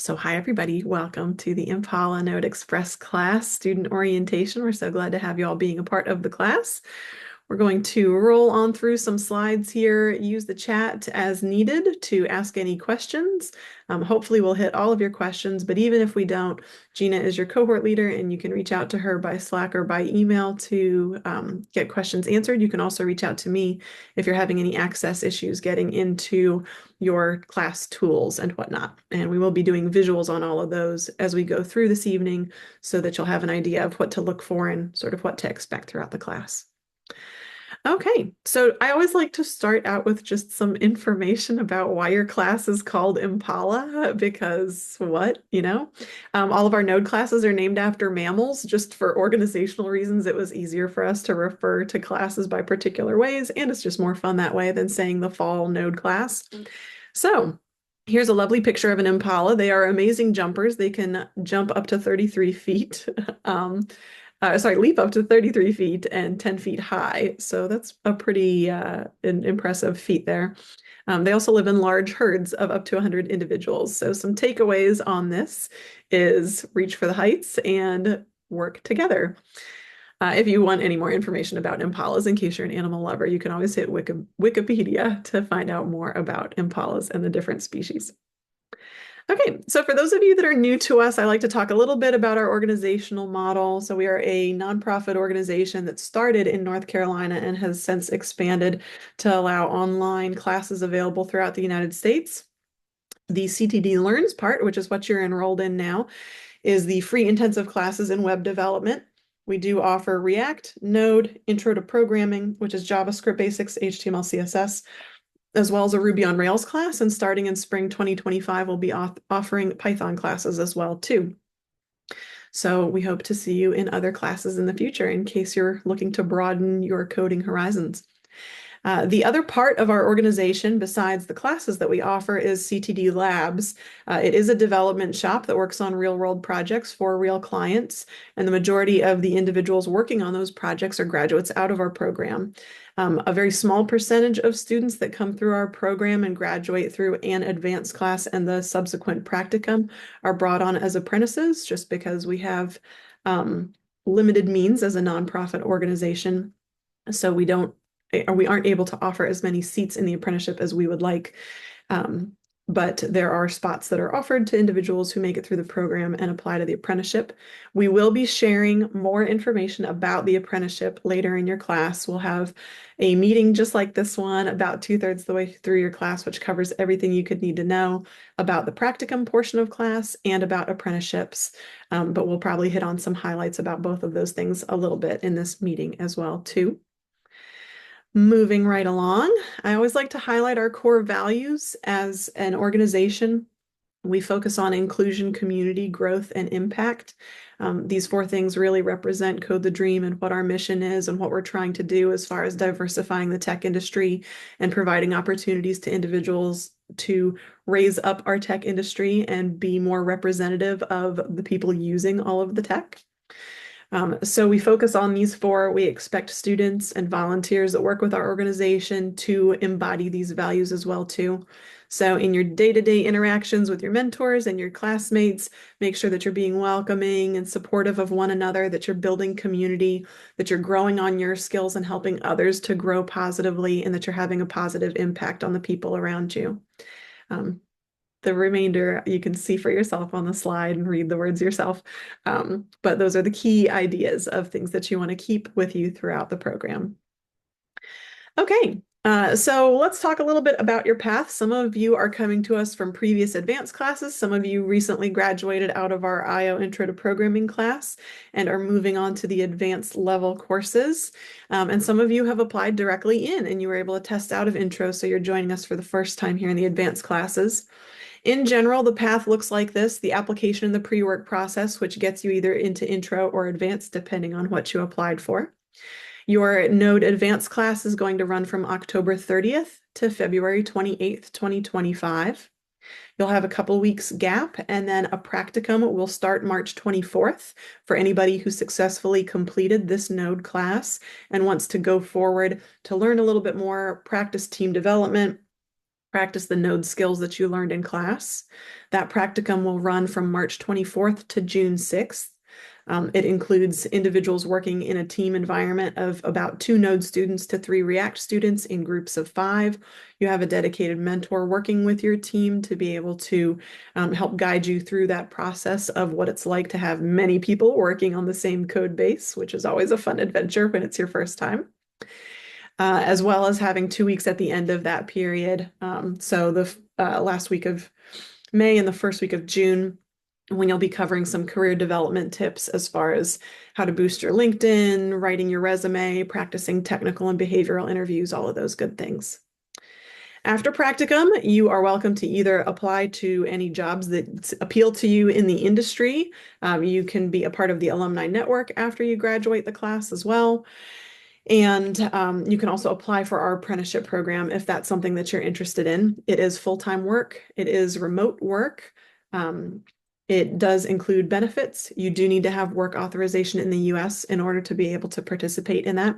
So hi everybody, welcome to the Impala Node Express class, student orientation. We're so glad to have you all being a part of the class. We're going to roll on through some slides here, use the chat as needed to ask any questions. Hopefully we'll hit all of your questions, but even if we don't, Gina is your cohort leader and you can reach out to her by Slack or by email to get questions answered. You can also reach out to me if you're having any access issues getting into your class tools and whatnot. And we will be doing visuals on all of those as we go through this evening so that you'll have an idea of what to look for and sort of what to expect throughout the class. Okay, so I always like to start out with just some information about why your class is called Impala, because what, all of our node classes are named after mammals. Just for organizational reasons, it was easier for us to refer to classes by particular ways, and it's just more fun that way than saying the fall node class. So here's a lovely picture of an Impala. They are amazing jumpers. They can jump up to 33 feet. Leap up to 33 feet and 10 feet high. So that's a pretty impressive feat there. They also live in large herds of up to 100 individuals. So some takeaways on this is reach for the heights and work together. If you want any more information about impalas, in case you're an animal lover, you can always hit Wikipedia to find out more about impalas and the different species. Okay, so for those of you that are new to us, I like to talk a little bit about our organizational model. So we are a nonprofit organization that started in North Carolina and has since expanded to allow online classes available throughout the United States. The CTD Learns part, which is what you're enrolled in now, is the free intensive classes in web development. We do offer React, Node, Intro to Programming, which is JavaScript basics, HTML, CSS, as well as a Ruby on Rails class. And starting in spring 2025, we'll be offering Python classes as well too. So we hope to see you in other classes in the future in case you're looking to broaden your coding horizons. The other part of our organization, besides the classes that we offer, is CTD Labs. It is a development shop that works on real-world projects for real clients, and the majority of the individuals working on those projects are graduates out of our program. A very small percentage of students that come through our program and graduate through an advanced class and the subsequent practicum are brought on as apprentices, just because we have limited means as a nonprofit organization. So we aren't able to offer as many seats in the apprenticeship as we would like. But there are spots that are offered to individuals who make it through the program and apply to the apprenticeship. We will be sharing more information about the apprenticeship later in your class. We'll have a meeting just like this one about 2/3 the way through your class, which covers everything you could need to know about the practicum portion of class and about apprenticeships. But we'll probably hit on some highlights about both of those things a little bit in this meeting as well too. Moving right along, I always like to highlight our core values as an organization. We focus on inclusion, community, growth, and impact. These four things really represent Code the Dream and what our mission is and what we're trying to do as far as diversifying the tech industry and providing opportunities to individuals to raise up our tech industry and be more representative of the people using all of the tech. So we focus on these four. We expect students and volunteers that work with our organization to embody these values as well too. So in your day-to-day interactions with your mentors and your classmates, make sure that you're being welcoming and supportive of one another, that you're building community, that you're growing on your skills and helping others to grow positively, and that you're having a positive impact on the people around you. The remainder you can see for yourself on the slide and read the words yourself. But those are the key ideas of things that you want to keep with you throughout the program. Okay, so let's talk a little bit about your path. Some of you are coming to us from previous advanced classes. Some of you recently graduated out of our IO Intro to Programming class and are moving on to the advanced level courses. And some of you have applied directly in and you were able to test out of Intro, so you're joining us for the first time here in the advanced classes. In general, the path looks like this: the application and the pre-work process, which gets you either into intro or advanced, depending on what you applied for. Your Node Advanced class is going to run from October 30th to February 28th, 2025. You'll have a couple weeks gap, and then a practicum will start March 24th for anybody who successfully completed this Node class and wants to go forward to learn a little bit more, practice team development, practice the node skills that you learned in class. That practicum will run from March 24th to June 6th. It includes individuals working in a team environment of about 2 Node students to 3 React students in groups of 5. You have a dedicated mentor working with your team to be able to help guide you through that process of what it's like to have many people working on the same code base, which is always a fun adventure when it's your first time. As well as having 2 weeks at the end of that period. So the last week of May and the first week of June, when you'll be covering some career development tips as far as how to boost your LinkedIn, writing your resume, practicing technical and behavioral interviews, all of those good things. After practicum, you are welcome to either apply to any jobs that appeal to you in the industry. You can be a part of the alumni network after you graduate the class as well. And you can also apply for our apprenticeship program if that's something that you're interested in. It is full-time work. It is remote work. It does include benefits. You do need to have work authorization in the US in order to be able to participate in that.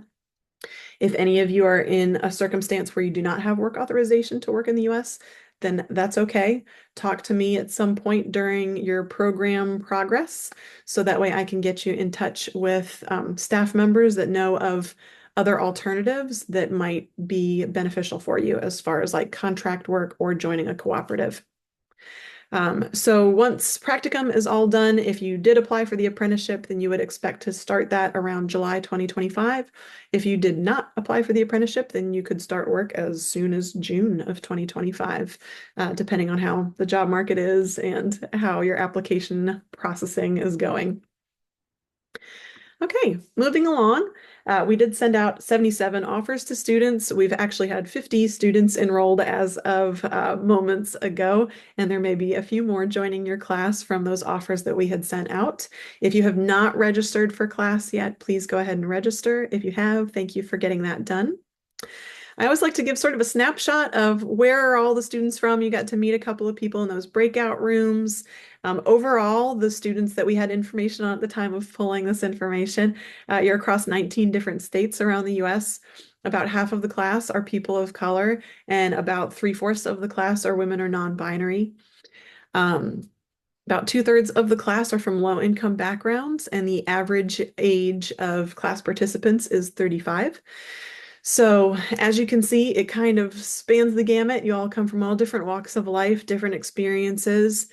If any of you are in a circumstance where you do not have work authorization to work in the US, then that's okay. Talk to me at some point during your program progress, so that way I can get you in touch with staff members that know of other alternatives that might be beneficial for you as far as like contract work or joining a cooperative. So once practicum is all done, if you did apply for the apprenticeship, then you would expect to start that around July 2025. If you did not apply for the apprenticeship, then you could start work as soon as June of 2025, depending on how the job market is and how your application processing is going. Okay, moving along. We did send out 77 offers to students. We've actually had 50 students enrolled as of moments ago, and there may be a few more joining your class from those offers that we had sent out. If you have not registered for class yet, please go ahead and register. If you have, thank you for getting that done. I always like to give sort of a snapshot of where are all the students from. You got to meet a couple of people in those breakout rooms. Overall, the students that we had information on at the time of pulling this information, you're across 19 different states around the US. About half of the class are people of color, and about 3/4 of the class are women or non-binary. About 2/3 of the class are from low-income backgrounds, and the average age of class participants is 35. So as you can see, it kind of spans the gamut. You all come from all different walks of life, different experiences.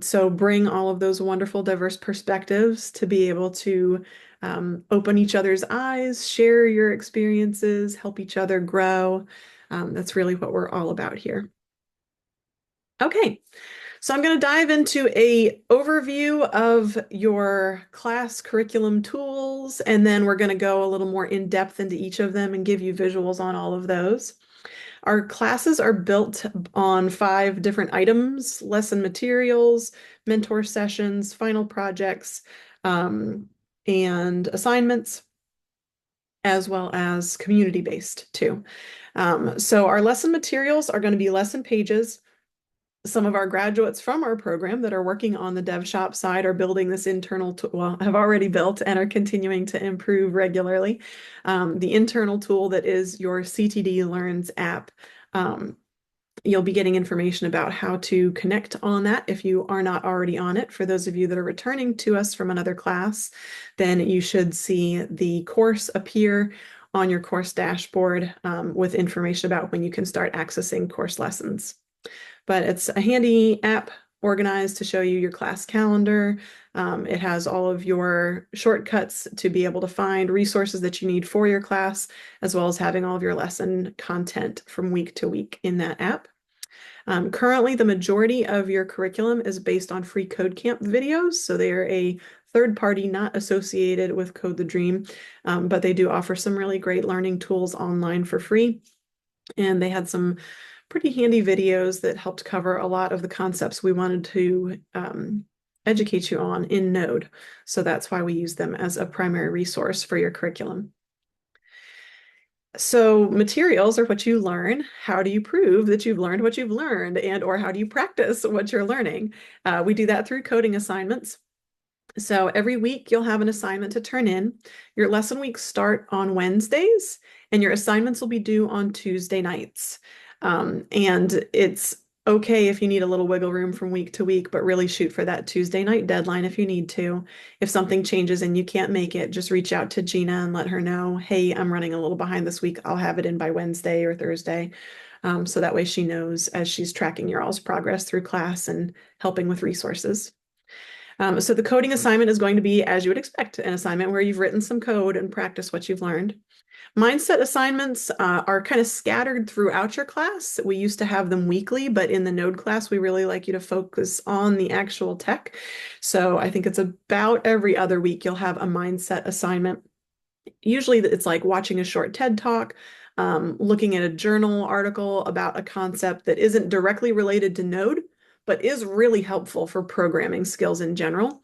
So bring all of those wonderful, diverse perspectives to be able to open each other's eyes, share your experiences, help each other grow. That's really what we're all about here. Okay, so I'm going to dive into a overview of your class curriculum tools, and then we're going to go a little more in depth into each of them and give you visuals on all of those. Our classes are built on 5 different items: lesson materials, mentor sessions, final projects, and assignments, as well as community-based too. So our lesson materials are going to be lesson pages. Some of our graduates from our program that are working on the dev shop side are building this internal well, have already built and are continuing to improve regularly. The internal tool that is your CTD Learns app. You'll be getting information about how to connect on that if you are not already on it. For those of you that are returning to us from another class, then you should see the course appear on your course dashboard with information about when you can start accessing course lessons. But it's a handy app organized to show you your class calendar. It has all of your shortcuts to be able to find resources that you need for your class, as well as having all of your lesson content from week to week in that app. Currently, the majority of your curriculum is based on free Code Camp videos, so they are a third party not associated with Code the Dream, but they do offer some really great learning tools online for free. And they had some pretty handy videos that helped cover a lot of the concepts we wanted to educate you on in Node. So that's why we use them as a primary resource for your curriculum. So materials are what you learn. How do you prove that you've learned what you've learned, and or how do you practice what you're learning? We do that through coding assignments. So every week you'll have an assignment to turn in. Your lesson weeks start on Wednesdays, and your assignments will be due on Tuesday nights. And it's okay if you need a little wiggle room from week to week, but really shoot for that Tuesday night deadline if you need to. If something changes and you can't make it, just reach out to Gina and let her know, hey, I'm running a little behind this week. I'll have it in by Wednesday or Thursday. So that way she knows as she's tracking your all's progress through class and helping with resources. So the coding assignment is going to be, as you would expect, an assignment where you've written some code and practice what you've learned. Mindset assignments are kind of scattered throughout your class. We used to have them weekly, but in the Node class, we really like you to focus on the actual tech. So I think it's about every other week you'll have a mindset assignment. Usually it's like watching a short TED Talk, looking at a journal article about a concept that isn't directly related to Node, but is really helpful for programming skills in general,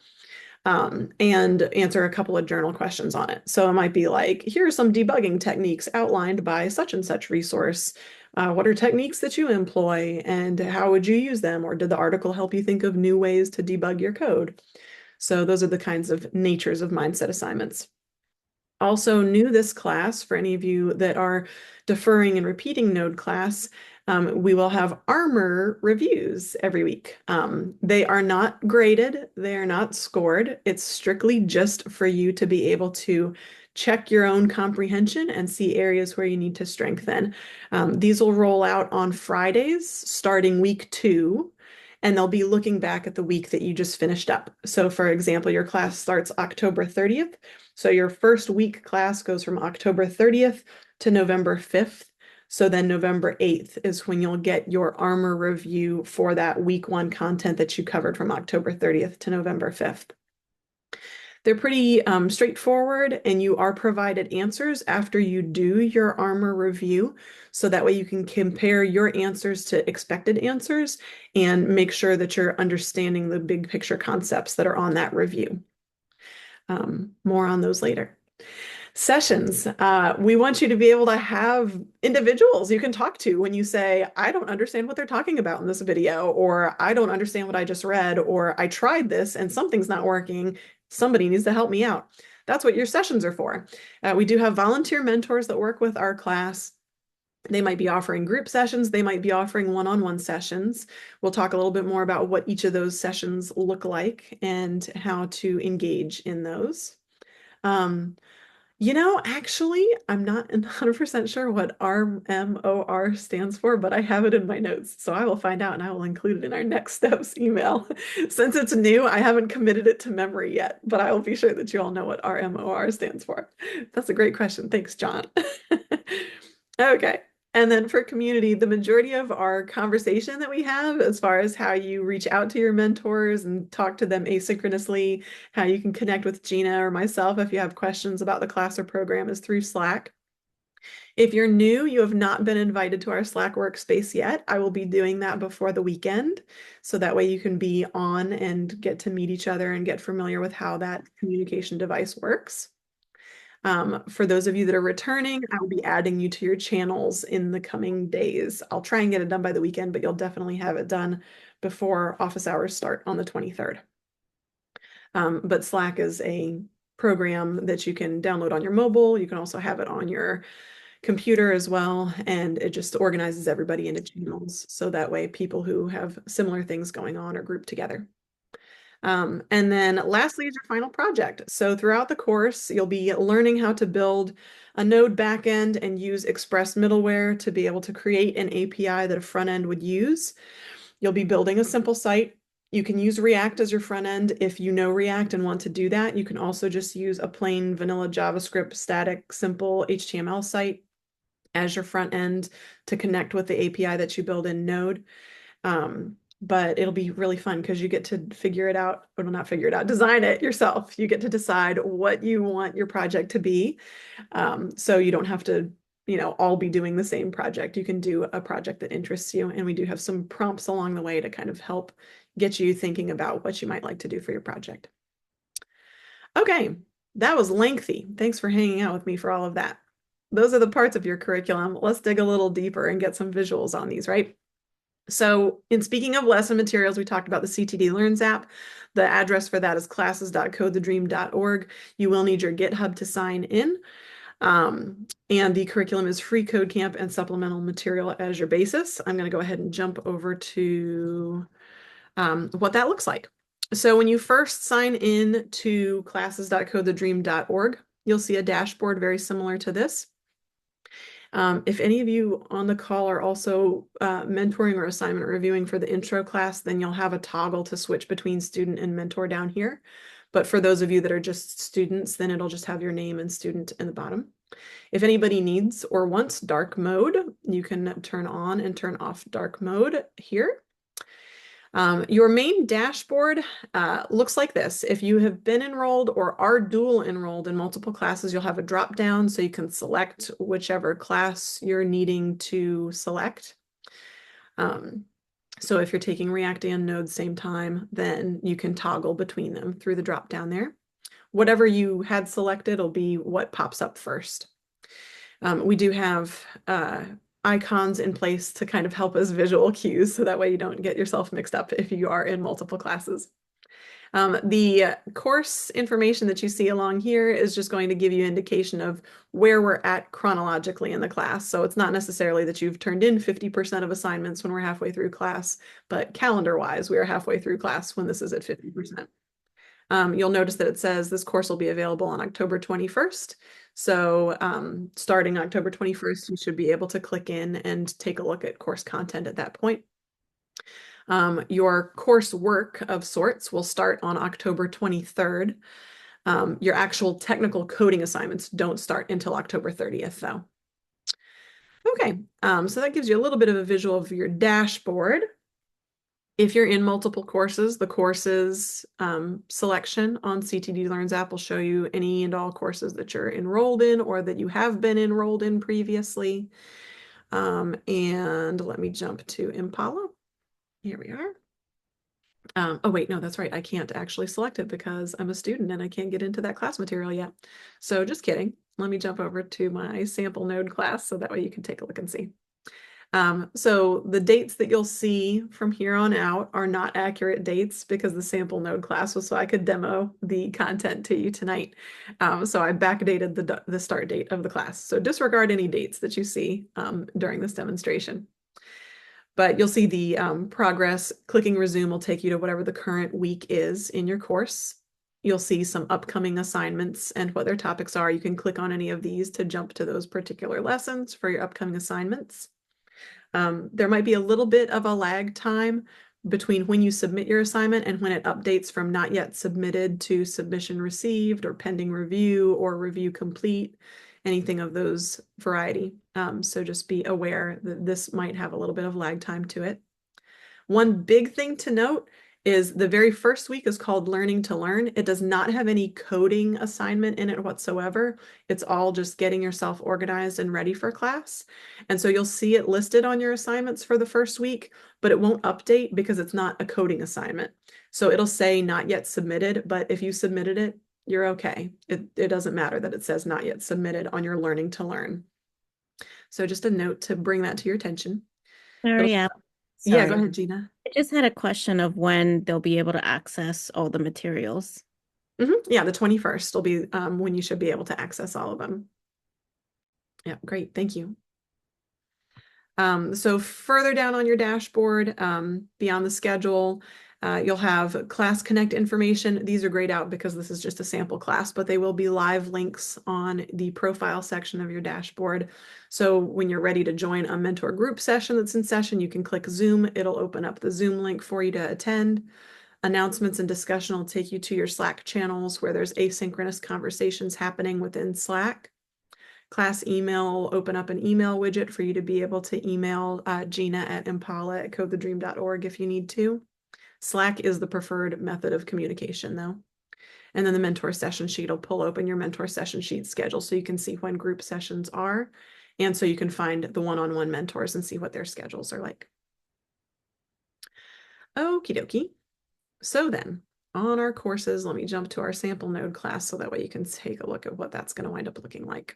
and answer a couple of journal questions on it. So it might be like, here are some debugging techniques outlined by such and such resource. What are techniques that you employ and how would you use them? Or did the article help you think of new ways to debug your code? So those are the kinds of natures of mindset assignments. Also new this class, for any of you that are deferring and repeating Node class, we will have armor reviews every week. They are not graded, they are not scored. It's strictly just for you to be able to check your own comprehension and see areas where you need to strengthen. These will roll out on Fridays starting week 2. And they'll be looking back at the week that you just finished up. So for example, your class starts October 30th. So your first week class goes from October 30th to November 5th. So then November 8th is when you'll get your armor review for that week 1 content that you covered from October 30th to November 5th. They're pretty straightforward, and you are provided answers after you do your armor review. So that way you can compare your answers to expected answers and make sure that you're understanding the big picture concepts that are on that review. More on those later. Sessions. We want you to be able to have individuals you can talk to when you say, I don't understand what they're talking about in this video, or I don't understand what I just read, or I tried this and something's not working. Somebody needs to help me out. That's what your sessions are for. We do have volunteer mentors that work with our class. They might be offering group sessions. They might be offering one-on-one sessions. We'll talk a little bit more about what each of those sessions look like and how to engage in those. Actually, I'm not 100% sure what RMOR stands for, but I have it in my notes. So I will find out and I will include it in our next steps email. Since it's new, I haven't committed it to memory yet, but I will be sure that you all know what RMOR stands for. That's a great question. Thanks, John. Okay. And then for community, the majority of our conversation that we have, as far as how you reach out to your mentors and talk to them asynchronously, how you can connect with Gina or myself if you have questions about the class or program, is through Slack. If you're new, you have not been invited to our Slack workspace yet. I will be doing that before the weekend. So that way you can be on and get to meet each other and get familiar with how that communication device works. For those of you that are returning, I will be adding you to your channels in the coming days. I'll try and get it done by the weekend, but you'll definitely have it done before office hours start on the 23rd. But Slack is a program that you can download on your mobile. You can also have it on your computer as well, and it just organizes everybody into channels. So that way people who have similar things going on are grouped together. And then lastly is your final project. So throughout the course, you'll be learning how to build a Node backend and use Express middleware to be able to create an API that a front end would use. You'll be building a simple site. You can use React as your front end if you know React and want to do that. You can also just use a plain vanilla JavaScript static simple HTML site as your front end to connect with the API that you build in Node. But it'll be really fun because you get to figure it out, or not figure it out, design it yourself. You get to decide what you want your project to be. So you don't have to, all be doing the same project. You can do a project that interests you. And we do have some prompts along the way to kind of help get you thinking about what you might like to do for your project. Okay, that was lengthy. Thanks for hanging out with me for all of that. Those are the parts of your curriculum. Let's dig a little deeper and get some visuals on these, right? So in speaking of lesson materials, we talked about the CTD Learns app. The address for that is classes.codethedream.org. You will need your GitHub to sign in. And the curriculum is free code camp and supplemental material as your basis. I'm going to go ahead and jump over to what that looks like. So when you first sign in to classes.codethedream.org, you'll see a dashboard very similar to this. If any of you on the call are also mentoring or assignment reviewing for the intro class, then you'll have a toggle to switch between student and mentor down here. But for those of you that are just students, then it'll just have your name and student in the bottom. If anybody needs or wants dark mode, you can turn on and turn off dark mode here. Your main dashboard looks like this. If you have been enrolled or are dual enrolled in multiple classes, you'll have a drop down so you can select whichever class you're needing to select. So if you're taking React and Node same time, then you can toggle between them through the drop down there. Whatever you had selected will be what pops up first. We do have icons in place to kind of help as visual cues, so that way you don't get yourself mixed up if you are in multiple classes. The course information that you see along here is just going to give you indication of where we're at chronologically in the class. So it's not necessarily that you've turned in 50% of assignments when we're halfway through class, but calendar-wise, we are halfway through class when this is at 50%. You'll notice that it says this course will be available on October 21st. So starting October 21st, you should be able to click in and take a look at course content at that point. Your course work of sorts will start on October 23rd. Your actual technical coding assignments don't start until October 30th, though. Okay, so that gives you a little bit of a visual of your dashboard. If you're in multiple courses, the courses selection on CTD Learns app will show you any and all courses that you're enrolled in or that you have been enrolled in previously. And let me jump to Impala. Here we are. Oh, wait, no, that's right. I can't actually select it because I'm a student and I can't get into that class material yet. So just kidding. Let me jump over to my sample node class so that way you can take a look and see. So the dates that you'll see from here on out are not accurate dates because the sample node class was so I could demo the content to you tonight. So I backdated the start date of the class. So disregard any dates that you see during this demonstration. But you'll see the progress. Clicking resume will take you to whatever the current week is in your course. You'll see some upcoming assignments and what their topics are. You can click on any of these to jump to those particular lessons for your upcoming assignments. There might be a little bit of a lag time between when you submit your assignment and when it updates from not yet submitted to submission received or pending review or review complete, anything of those variety. So just be aware that this might have a little bit of lag time to it. One big thing to note is the very first week is called Learning to Learn. It does not have any coding assignment in it whatsoever. It's all just getting yourself organized and ready for class. And so you'll see it listed on your assignments for the first week, but it won't update because it's not a coding assignment. So it'll say not yet submitted, but if you submitted it, you're okay. It doesn't matter that it says not yet submitted on your Learning to Learn. So just a note to bring that to your attention. Sorry, Yeah, go sorry. ahead, Gina. I just had a question of when they'll be able to access all the materials. Yeah, the 21st will be when you should be able to access all of them. Yeah, great. Thank you. So further down on your dashboard, beyond the schedule, you'll have Class Connect information. These are grayed out because this is just a sample class, but they will be live links on the profile section of your dashboard. So when you're ready to join a mentor group session that's in session, you can click Zoom. It'll open up the Zoom link for you to attend. Announcements and discussion will take you to your Slack channels where there's asynchronous conversations happening within Slack. Class email will open up an email widget for you to be able to email Gina at impala@codethedream.org if you need to. Slack is the preferred method of communication, though. And then the mentor session sheet will pull open your mentor session sheet schedule so you can see when group sessions are, and so you can find the one-on-one mentors and see what their schedules are like. Okie dokie. So then, on our courses, let me jump to our sample node class so that way you can take a look at what that's going to wind up looking like.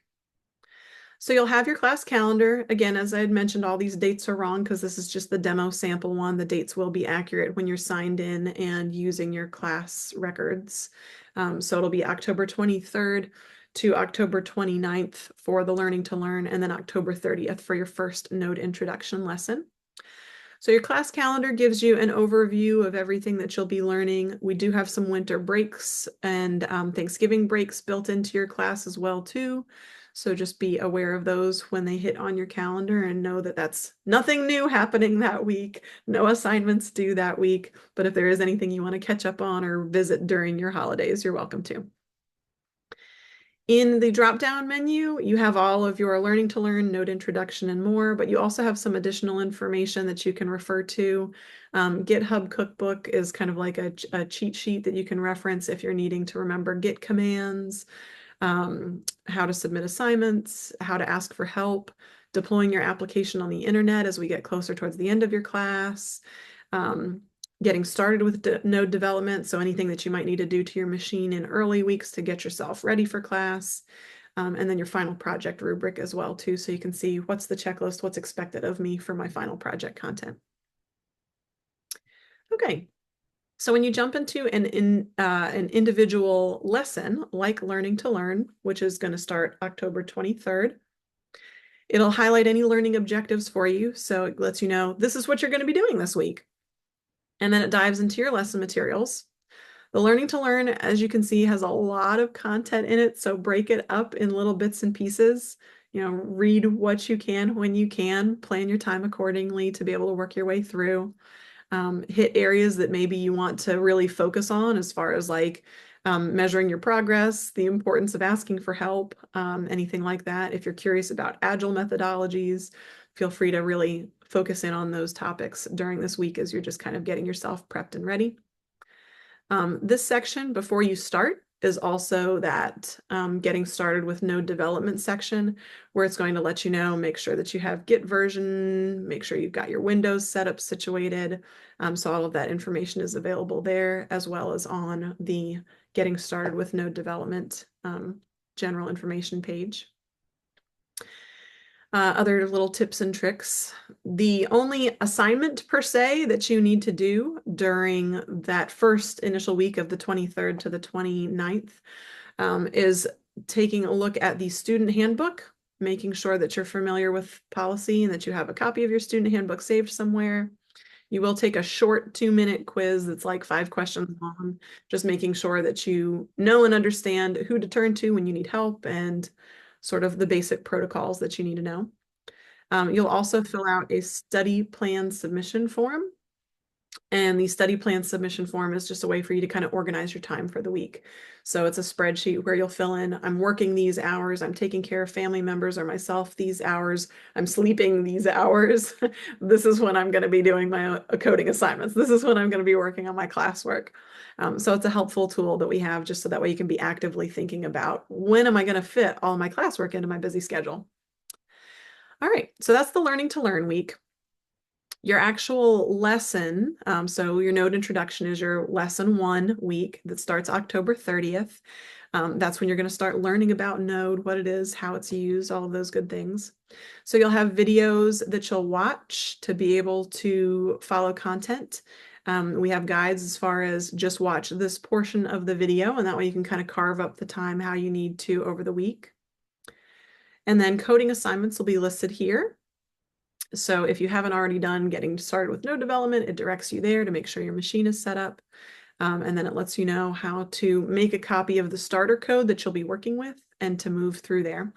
So you'll have your class calendar. Again, as I had mentioned, all these dates are wrong because this is just the demo sample one. The dates will be accurate when you're signed in and using your class records. So it'll be October 23rd to October 29th for the Learning to Learn, and then October 30th for your first Node introduction lesson. So your class calendar gives you an overview of everything that you'll be learning. We do have some winter breaks and Thanksgiving breaks built into your class as well too. So just be aware of those when they hit on your calendar and know that that's nothing new happening that week. No assignments due that week. But if there is anything you want to catch up on or visit during your holidays, you're welcome to. In the drop-down menu, you have all of your Learning to Learn, Node Introduction, and more, but you also have some additional information that you can refer to. GitHub Cookbook is kind of like a cheat sheet that you can reference if you're needing to remember Git commands, how to submit assignments, how to ask for help, deploying your application on the internet as we get closer towards the end of your class, getting started with node development, so anything that you might need to do to your machine in early weeks to get yourself ready for class, and then your final project rubric as well too, so you can see what's the checklist, what's expected of me for my final project content. Okay, so when you jump into an individual lesson like Learning to Learn, which is going to start October 23rd, it'll highlight any learning objectives for you, so it lets you know this is what you're going to be doing this week. And then it dives into your lesson materials. The Learning to Learn, as you can see, has a lot of content in it, so break it up in little bits and pieces. You know, read what you can when you can, plan your time accordingly to be able to work your way through. Hit areas that maybe you want to really focus on as far as like measuring your progress, the importance of asking for help, anything like that. If you're curious about agile methodologies, feel free to really focus in on those topics during this week as you're just kind of getting yourself prepped and ready. This section before you start is also that getting started with node development section where it's going to let you know, make sure that you have Git version, make sure you've got your Windows setup situated. So all of that information is available there as well as on the getting started with node development general information page. Other little tips and tricks. The only assignment per se that you need to do during that first initial week of the 23rd to the 29th is taking a look at the student handbook, making sure that you're familiar with policy and that you have a copy of your student handbook saved somewhere. You will take a short 2-minute quiz that's like 5 questions long, just making sure that you know and understand who to turn to when you need help and sort of the basic protocols that you need to know. You'll also fill out a study plan submission form. And the study plan submission form is just a way for you to kind of organize your time for the week. So it's a spreadsheet where you'll fill in, I'm working these hours, I'm taking care of family members or myself these hours, I'm sleeping these hours. This is when I'm going to be doing my coding assignments. This is when I'm going to be working on my classwork. So it's a helpful tool that we have just so that way you can be actively thinking about when am I going to fit all my classwork into my busy schedule. All right, so that's the Learning to Learn week. Your actual lesson, so your node introduction is your lesson 1 week that starts October 30th. That's when you're going to start learning about Node, what it is, how it's used, all of those good things. So you'll have videos that you'll watch to be able to follow content. We have guides as far as just watch this portion of the video, and that way you can kind of carve up the time how you need to over the week. And then coding assignments will be listed here. So if you haven't already done getting started with node development, it directs you there to make sure your machine is set up. And then it lets you know how to make a copy of the starter code that you'll be working with and to move through there.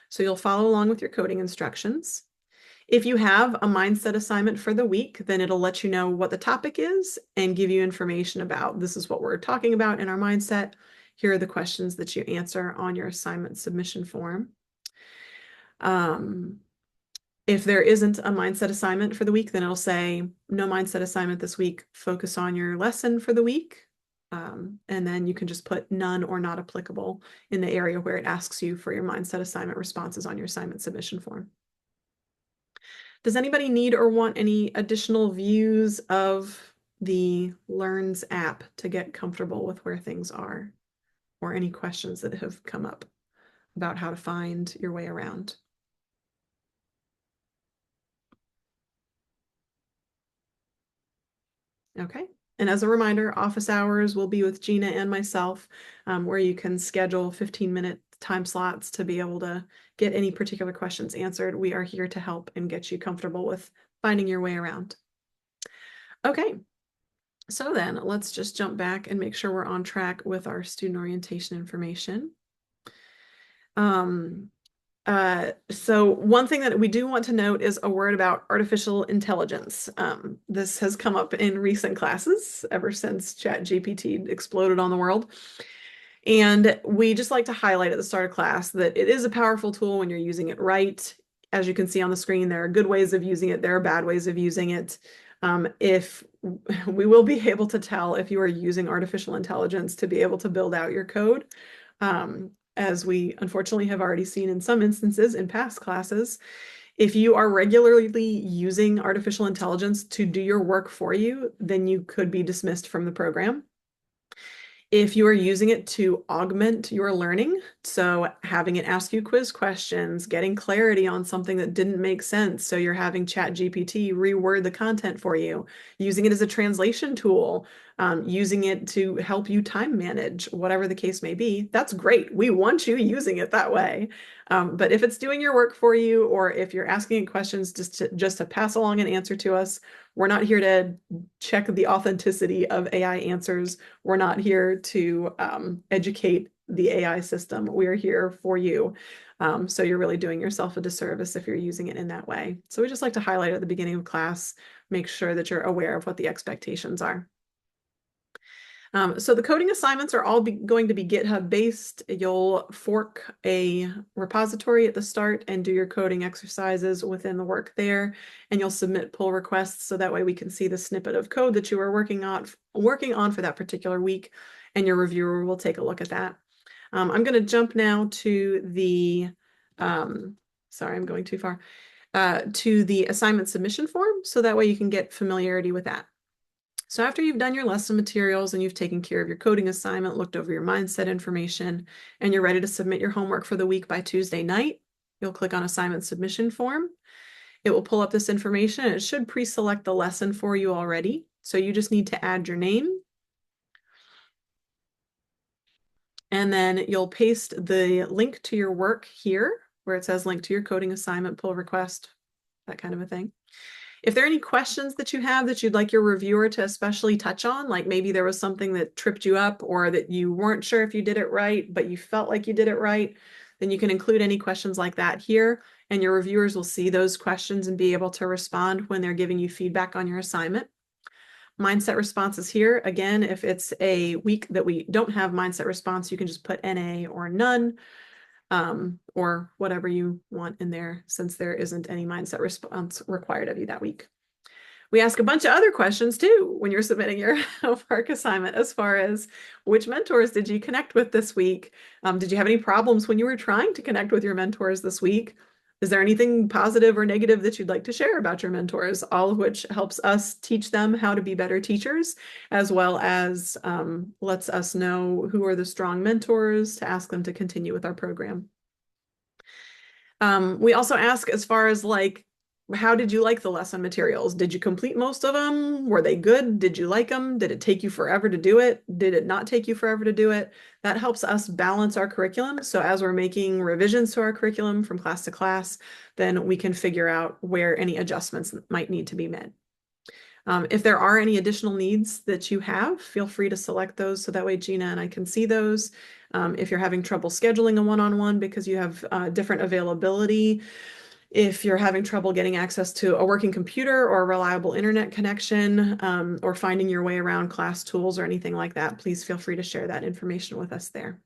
So you'll follow along with your coding instructions. If you have a mindset assignment for the week, then it'll let you know what the topic is and give you information about this is what we're talking about in our mindset. Here are the questions that you answer on your assignment submission form. If there isn't a mindset assignment for the week, then it'll say no mindset assignment this week, focus on your lesson for the week. And then you can just put none or not applicable in the area where it asks you for your mindset assignment responses on your assignment submission form. Does anybody need or want any additional views of the Learns app to get comfortable with where things are, or any questions that have come up about how to find your way around? Okay. And as a reminder, office hours will be with Gina and myself, where you can schedule 15-minute time slots to be able to get any particular questions answered. We are here to help and get you comfortable with finding your way around. Okay, so then let's just jump back and make sure we're on track with our student orientation information. So one thing that we do want to note is a word about artificial intelligence. This has come up in recent classes ever since ChatGPT exploded on the world. And we just like to highlight at the start of class that it is a powerful tool when you're using it right. As you can see on the screen, there are good ways of using it, there are bad ways of using it. If we will be able to tell if you are using artificial intelligence to be able to build out your code, as we unfortunately have already seen in some instances in past classes. If you are regularly using artificial intelligence to do your work for you, then you could be dismissed from the program. If you are using it to augment your learning, so having it ask you quiz questions, getting clarity on something that didn't make sense, so you're having ChatGPT reword the content for you, using it as a translation tool, using it to help you time manage, whatever the case may be, that's great. We want you using it that way. But if it's doing your work for you, or if you're asking it questions just to pass along an answer to us, we're not here to check the authenticity of AI answers. We're not here to educate the AI system. We're here for you. So you're really doing yourself a disservice if you're using it in that way. So we just like to highlight at the beginning of class, make sure that you're aware of what the expectations are. So the coding assignments are all going to be GitHub based. You'll fork a repository at the start and do your coding exercises within the work there, and you'll submit pull requests so that way we can see the snippet of code that you are working on for that particular week, and your reviewer will take a look at that. I'm going to jump now to the, sorry, I'm going too far, to the assignment submission form, so that way you can get familiarity with that. So after you've done your lesson materials and you've taken care of your coding assignment, looked over your mindset information, and you're ready to submit your homework for the week by Tuesday night, you'll click on assignment submission form. It will pull up this information and it should pre-select the lesson for you already. So you just need to add your name. And then you'll paste the link to your work here where it says link to your coding assignment, pull request, that kind of a thing. If there are any questions that you have that you'd like your reviewer to especially touch on, like maybe there was something that tripped you up or that you weren't sure if you did it right, but you felt like you did it right, then you can include any questions like that here, and your reviewers will see those questions and be able to respond when they're giving you feedback on your assignment. Mindset responses here. Again, if it's a week that we don't have mindset response, you can just put NA or none. Or whatever you want in there, since there isn't any mindset response required of you that week. We ask a bunch of other questions too when you're submitting your homework assignment, as far as which mentors did you connect with this week? Did you have any problems when you were trying to connect with your mentors this week? Is there anything positive or negative that you'd like to share about your mentors? All of which helps us teach them how to be better teachers, as well as lets us know who are the strong mentors to ask them to continue with our program. We also ask as far as like, how did you like the lesson materials? Did you complete most of them? Were they good? Did you like them? Did it take you forever to do it? Did it not take you forever to do it? That helps us balance our curriculum. So as we're making revisions to our curriculum from class to class, then we can figure out where any adjustments might need to be made. If there are any additional needs that you have, feel free to select those so that way Gina and I can see those. If you're having trouble scheduling a one-on-one because you have different availability, if you're having trouble getting access to a working computer or a reliable internet connection, or finding your way around class tools or anything like that, please feel free to share that information with us there.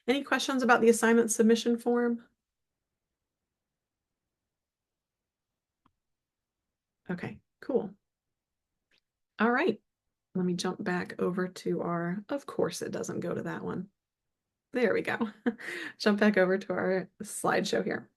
Any questions about the assignment submission form? Okay, cool. All right, let me jump back over to our, of course it doesn't go to that one. There we go. Jump back over to our slideshow here.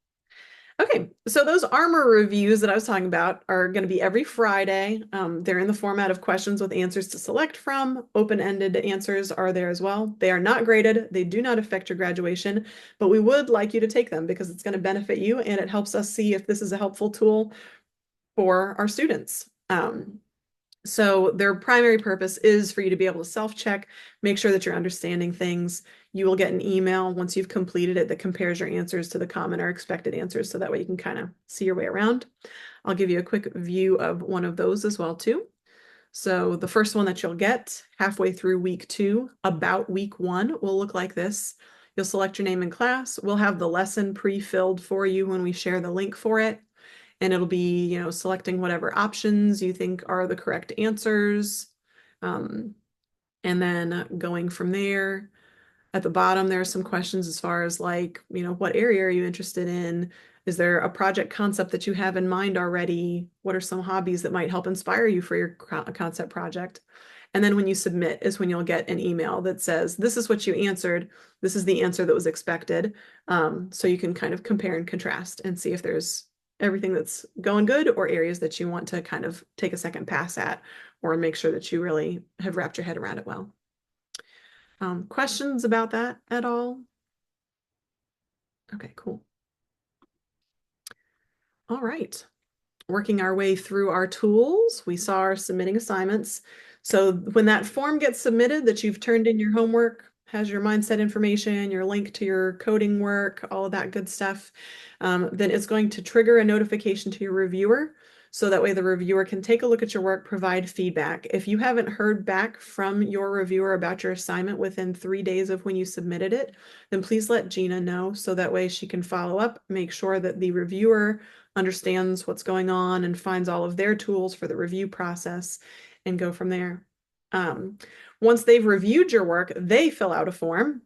Okay, so those armor reviews that I was talking about are going to be every Friday. They're in the format of questions with answers to select from. Open-ended answers are there as well. They are not graded. They do not affect your graduation, but we would like you to take them because it's going to benefit you and it helps us see if this is a helpful tool for our students. So their primary purpose is for you to be able to self-check, make sure that you're understanding things. You will get an email once you've completed it that compares your answers to the common or expected answers, so that way you can kind of see your way around. I'll give you a quick view of one of those as well too. So the first one that you'll get halfway through week 2, about week 1, will look like this. You'll select your name and class. We'll have the lesson pre-filled for you when we share the link for it. And it'll be, selecting whatever options you think are the correct answers. Um, and then going from there. At the bottom, there are some questions as far as like, what area are you interested in? Is there a project concept that you have in mind already? What are some hobbies that might help inspire you for your concept project? And then when you submit is when you'll get an email that says, this is what you answered. This is the answer that was expected. So you can kind of compare and contrast and see if there's everything that's going good or areas that you want to kind of take a second pass at or make sure that you really have wrapped your head around it well. Questions about that at all? Okay, cool. All right. Working our way through our tools, we saw our submitting assignments. So when that form gets submitted that you've turned in your homework, has your mindset information, your link to your coding work, all of that good stuff, then it's going to trigger a notification to your reviewer. So that way the reviewer can take a look at your work, provide feedback. If you haven't heard back from your reviewer about your assignment within 3 days of when you submitted it, then please let Gina know so that way she can follow up, make sure that the reviewer understands what's going on and finds all of their tools for the review process and go from there. Um, Once they've reviewed your work, they fill out a form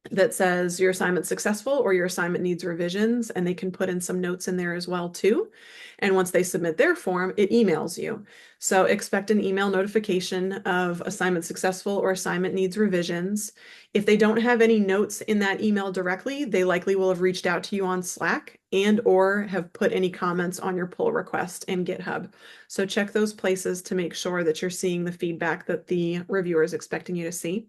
that says your assignment's successful or your assignment needs revisions, and they can put in some notes in there as well too. And once they submit their form, it emails you. So expect an email notification of assignment successful or assignment needs revisions. If they don't have any notes in that email directly, they likely will have reached out to you on Slack and or have put any comments on your pull request in GitHub. So check those places to make sure that you're seeing the feedback that the reviewer is expecting you to see.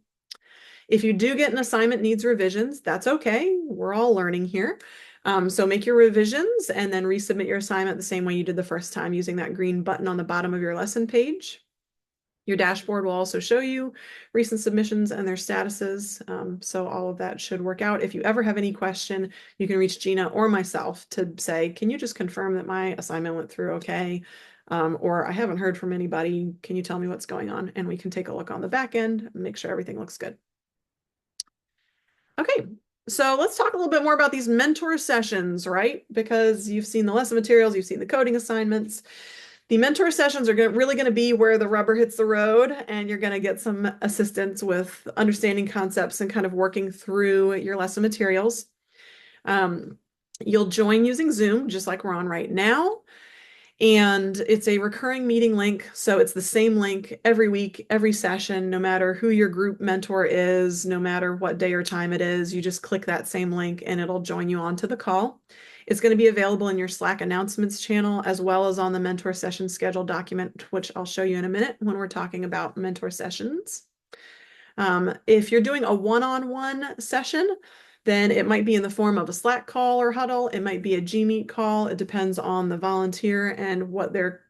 If you do get an assignment needs revisions, that's okay. We're all learning here. So make your revisions and then resubmit your assignment the same way you did the first time using that green button on the bottom of your lesson page. Your dashboard will also show you recent submissions and their statuses. So all of that should work out. If you ever have any question, you can reach Gina or myself to say, can you just confirm that my assignment went through okay? Or I haven't heard from anybody. Can you tell me what's going on? And we can take a look on the back end and make sure everything looks good. Okay, so let's talk a little bit more about these mentor sessions, right? Because you've seen the lesson materials, you've seen the coding assignments. The mentor sessions are really going to be where the rubber hits the road, and you're going to get some assistance with understanding concepts and kind of working through your lesson materials. Um, you'll join using Zoom, just like we're on right now. And it's a recurring meeting link. So it's the same link every week, every session, no matter who your group mentor is, no matter what day or time it is. You just click that same link and it'll join you onto the call. It's going to be available in your Slack announcements channel as well as on the mentor session schedule document, which I'll show you in a minute when we're talking about mentor sessions. If you're doing a one-on-one session, then it might be in the form of a Slack call or huddle. It might be a Gmeet call. It depends on the volunteer and what their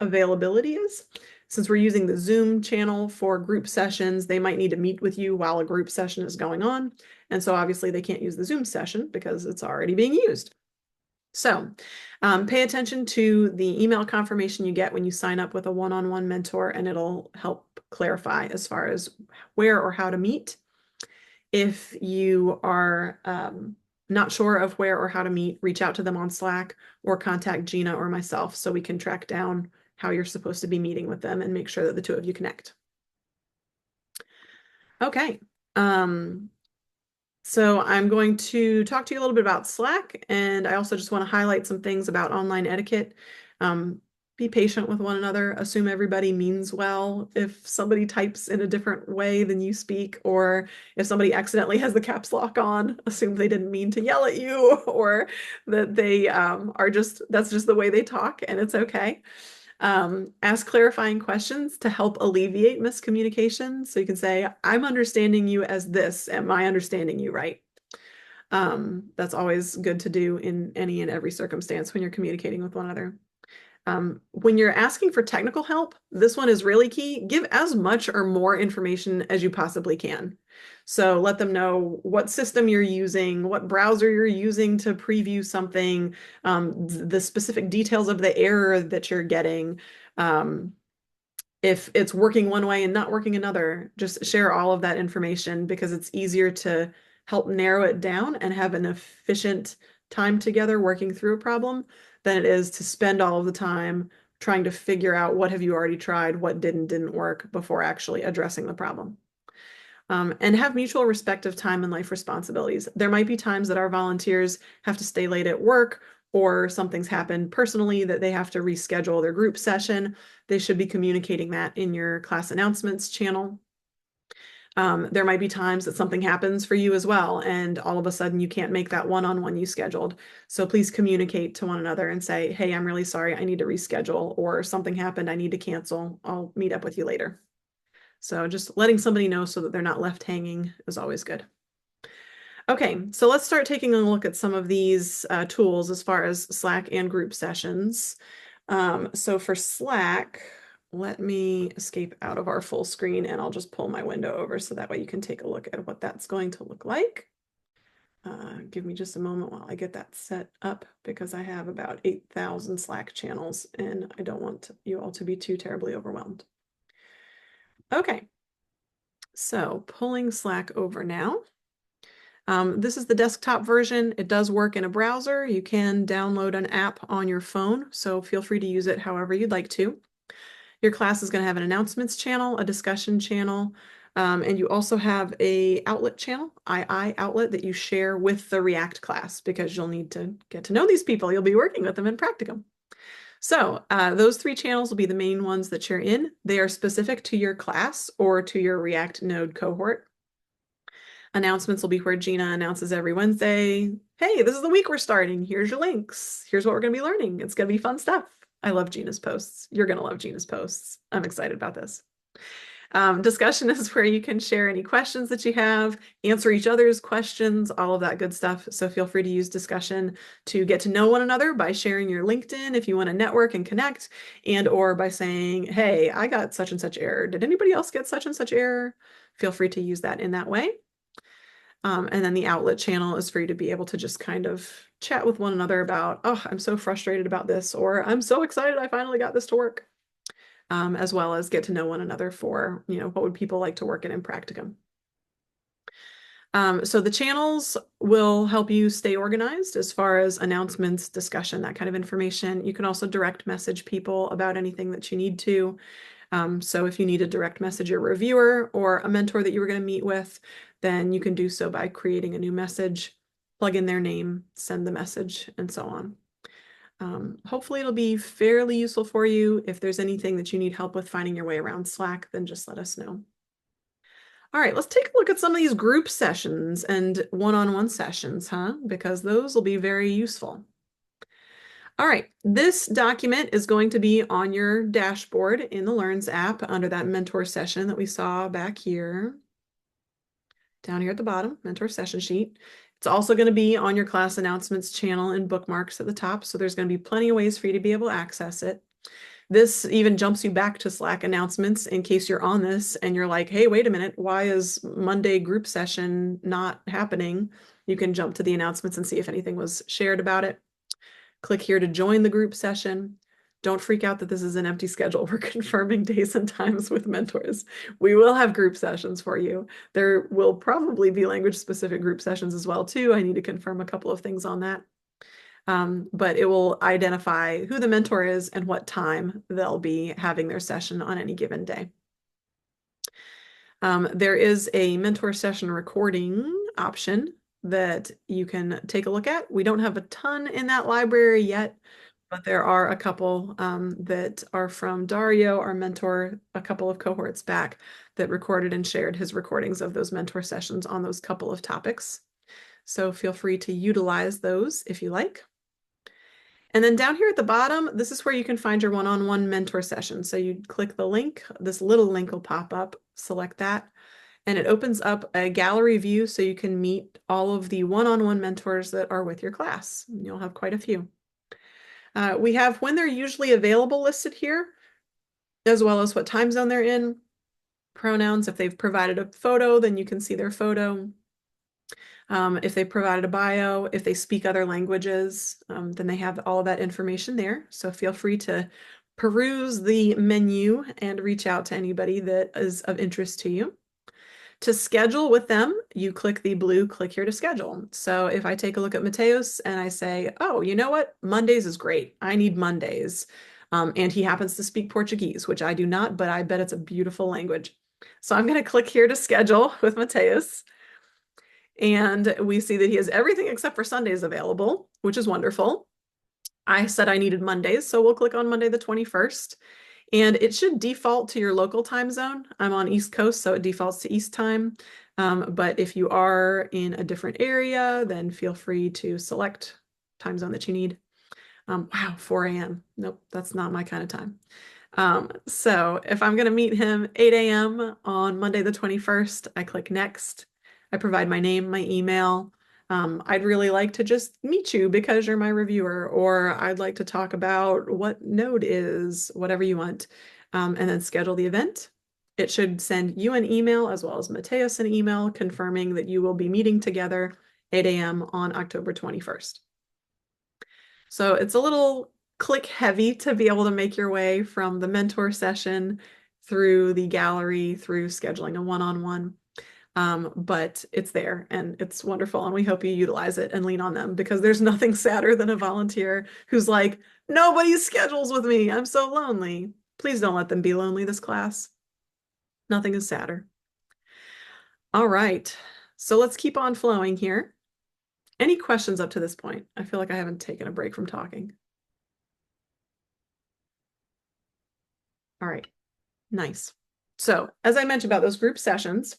availability is. Since we're using the Zoom channel for group sessions, they might need to meet with you while a group session is going on. And so obviously they can't use the Zoom session because it's already being used. So pay attention to the email confirmation you get when you sign up with a one-on-one mentor, and it'll help clarify as far as where or how to meet. If you are not sure of where or how to meet, reach out to them on Slack or contact Gina or myself so we can track down how you're supposed to be meeting with them and make sure that the two of you connect. Okay. So I'm going to talk to you a little bit about Slack, and I also just want to highlight some things about online etiquette. Be patient with one another. Assume everybody means well. If somebody types in a different way than you speak, or if somebody accidentally has the caps lock on, assume they didn't mean to yell at you, or that they that's just the way they talk, and it's okay. Ask clarifying questions to help alleviate miscommunication. So you can say, I'm understanding you as this. Am I understanding you right? That's always good to do in any and every circumstance when you're communicating with one another. When you're asking for technical help, this one is really key. Give as much or more information as you possibly can. So let them know what system you're using, what browser you're using to preview something, the specific details of the error that you're getting. Um, if it's working one way and not working another, just share all of that information because it's easier to help narrow it down and have an efficient time together working through a problem than it is to spend all of the time trying to figure out what have you already tried, what didn't work before actually addressing the problem. And have mutual respect of time and life responsibilities. There might be times that our volunteers have to stay late at work or something's happened personally that they have to reschedule their group session. They should be communicating that in your class announcements channel. There might be times that something happens for you as well, and all of a sudden you can't make that one-on-one you scheduled. So please communicate to one another and say, hey, I'm really sorry, I need to reschedule, or something happened, I need to cancel. I'll meet up with you later. So just letting somebody know so that they're not left hanging is always good. Okay, so let's start taking a look at some of these tools as far as Slack and group sessions. So for Slack, let me escape out of our full screen and I'll just pull my window over so that way you can take a look at what that's going to look like. Give me just a moment while I get that set up because I have about 8,000 Slack channels and I don't want you all to be too terribly overwhelmed. Okay, so pulling Slack over now. This is the desktop version. It does work in a browser. You can download an app on your phone, so feel free to use it however you'd like to. Your class is going to have an announcements channel, a discussion channel, and you also have a outlet channel, II outlet, that you share with the React class because you'll need to get to know these people. You'll be working with them in practicum. So those three channels will be the main ones that you're in. They are specific to your class or to your React Node cohort. Announcements will be where Gina announces every Wednesday, hey, this is the week we're starting. Here's your links. Here's what we're going to be learning. It's going to be fun stuff. I love Gina's posts. You're going to love Gina's posts. I'm excited about this. Discussion is where you can share any questions that you have, answer each other's questions, all of that good stuff. So feel free to use discussion to get to know one another by sharing your LinkedIn if you want to network and connect, and or by saying, hey, I got such and such error. Did anybody else get such and such error? Feel free to use that in that way. And then the outlet channel is for you to be able to just kind of chat with one another about, oh, I'm so frustrated about this, or I'm so excited I finally got this to work, as well as get to know one another for, what would people like to work in practicum. So the channels will help you stay organized as far as announcements, discussion, that kind of information. You can also direct message people about anything that you need to. So if you need to direct message your reviewer or a mentor that you were going to meet with, then you can do so by creating a new message, plug in their name, send the message, and so on. Hopefully it'll be fairly useful for you. If there's anything that you need help with finding your way around Slack, then just let us know. All right, let's take a look at some of these group sessions and one-on-one sessions, because those will be very useful. All right, this document is going to be on your dashboard in the Learns app under that mentor session that we saw back here. Down here at the bottom, mentor session sheet. It's also going to be on your class announcements channel and bookmarks at the top, so there's going to be plenty of ways for you to be able to access it. This even jumps you back to Slack announcements in case you're on this and you're like, hey, wait a minute, why is Monday group session not happening? You can jump to the announcements and see if anything was shared about it. Click here to join the group session. Don't freak out that this is an empty schedule. We're confirming days and times with mentors. We will have group sessions for you. There will probably be language specific group sessions as well too. I need to confirm a couple of things on that. But it will identify who the mentor is and what time they'll be having their session on any given day. There is a mentor session recording option that you can take a look at. We don't have a ton in that library yet, but there are a couple that are from Dario, our mentor, a couple of cohorts back that recorded and shared his recordings of those mentor sessions on those couple of topics. So feel free to utilize those if you like. And then down here at the bottom, this is where you can find your one-on-one mentor session. So you click the link, this little link will pop up, select that, and it opens up a gallery view so you can meet all of the one-on-one mentors that are with your class. You'll have quite a few. We have when they're usually available listed here, as well as what time zone they're in. Pronouns, if they've provided a photo, then you can see their photo. If they provided a bio, if they speak other languages, then they have all of that information there. So feel free to peruse the menu and reach out to anybody that is of interest to you. To schedule with them, you click the blue click here to schedule. So if I take a look at Mateos and I say, oh, you know what? Mondays is great. I need Mondays. And he happens to speak Portuguese, which I do not, but I bet it's a beautiful language. So I'm going to click here to schedule with Mateus. And we see that he has everything except for Sundays available, which is wonderful. I said I needed Mondays, so we'll click on Monday the 21st. And it should default to your local time zone. I'm on East Coast, so it defaults to East time. But if you are in a different area, then feel free to select time zone that you need. Wow, 4 a.m. Nope, that's not my kind of time. So if I'm going to meet him 8 a.m. on Monday the 21st, I click next. I provide my name, my email. I'd really like to just meet you because you're my reviewer, or I'd like to talk about what node is, whatever you want, and then schedule the event. It should send you an email as well as Mateus an email confirming that you will be meeting together 8 a.m. on October 21st. So it's a little click heavy to be able to make your way from the mentor session through the gallery, through scheduling a one-on-one. But it's there and it's wonderful. And we hope you utilize it and lean on them because there's nothing sadder than a volunteer who's like, nobody schedules with me. I'm so lonely. Please don't let them be lonely this class. Nothing is sadder. All right. So let's keep on flowing here. Any questions up to this point? I feel like I haven't taken a break from talking. All right. Nice. So as I mentioned about those group sessions,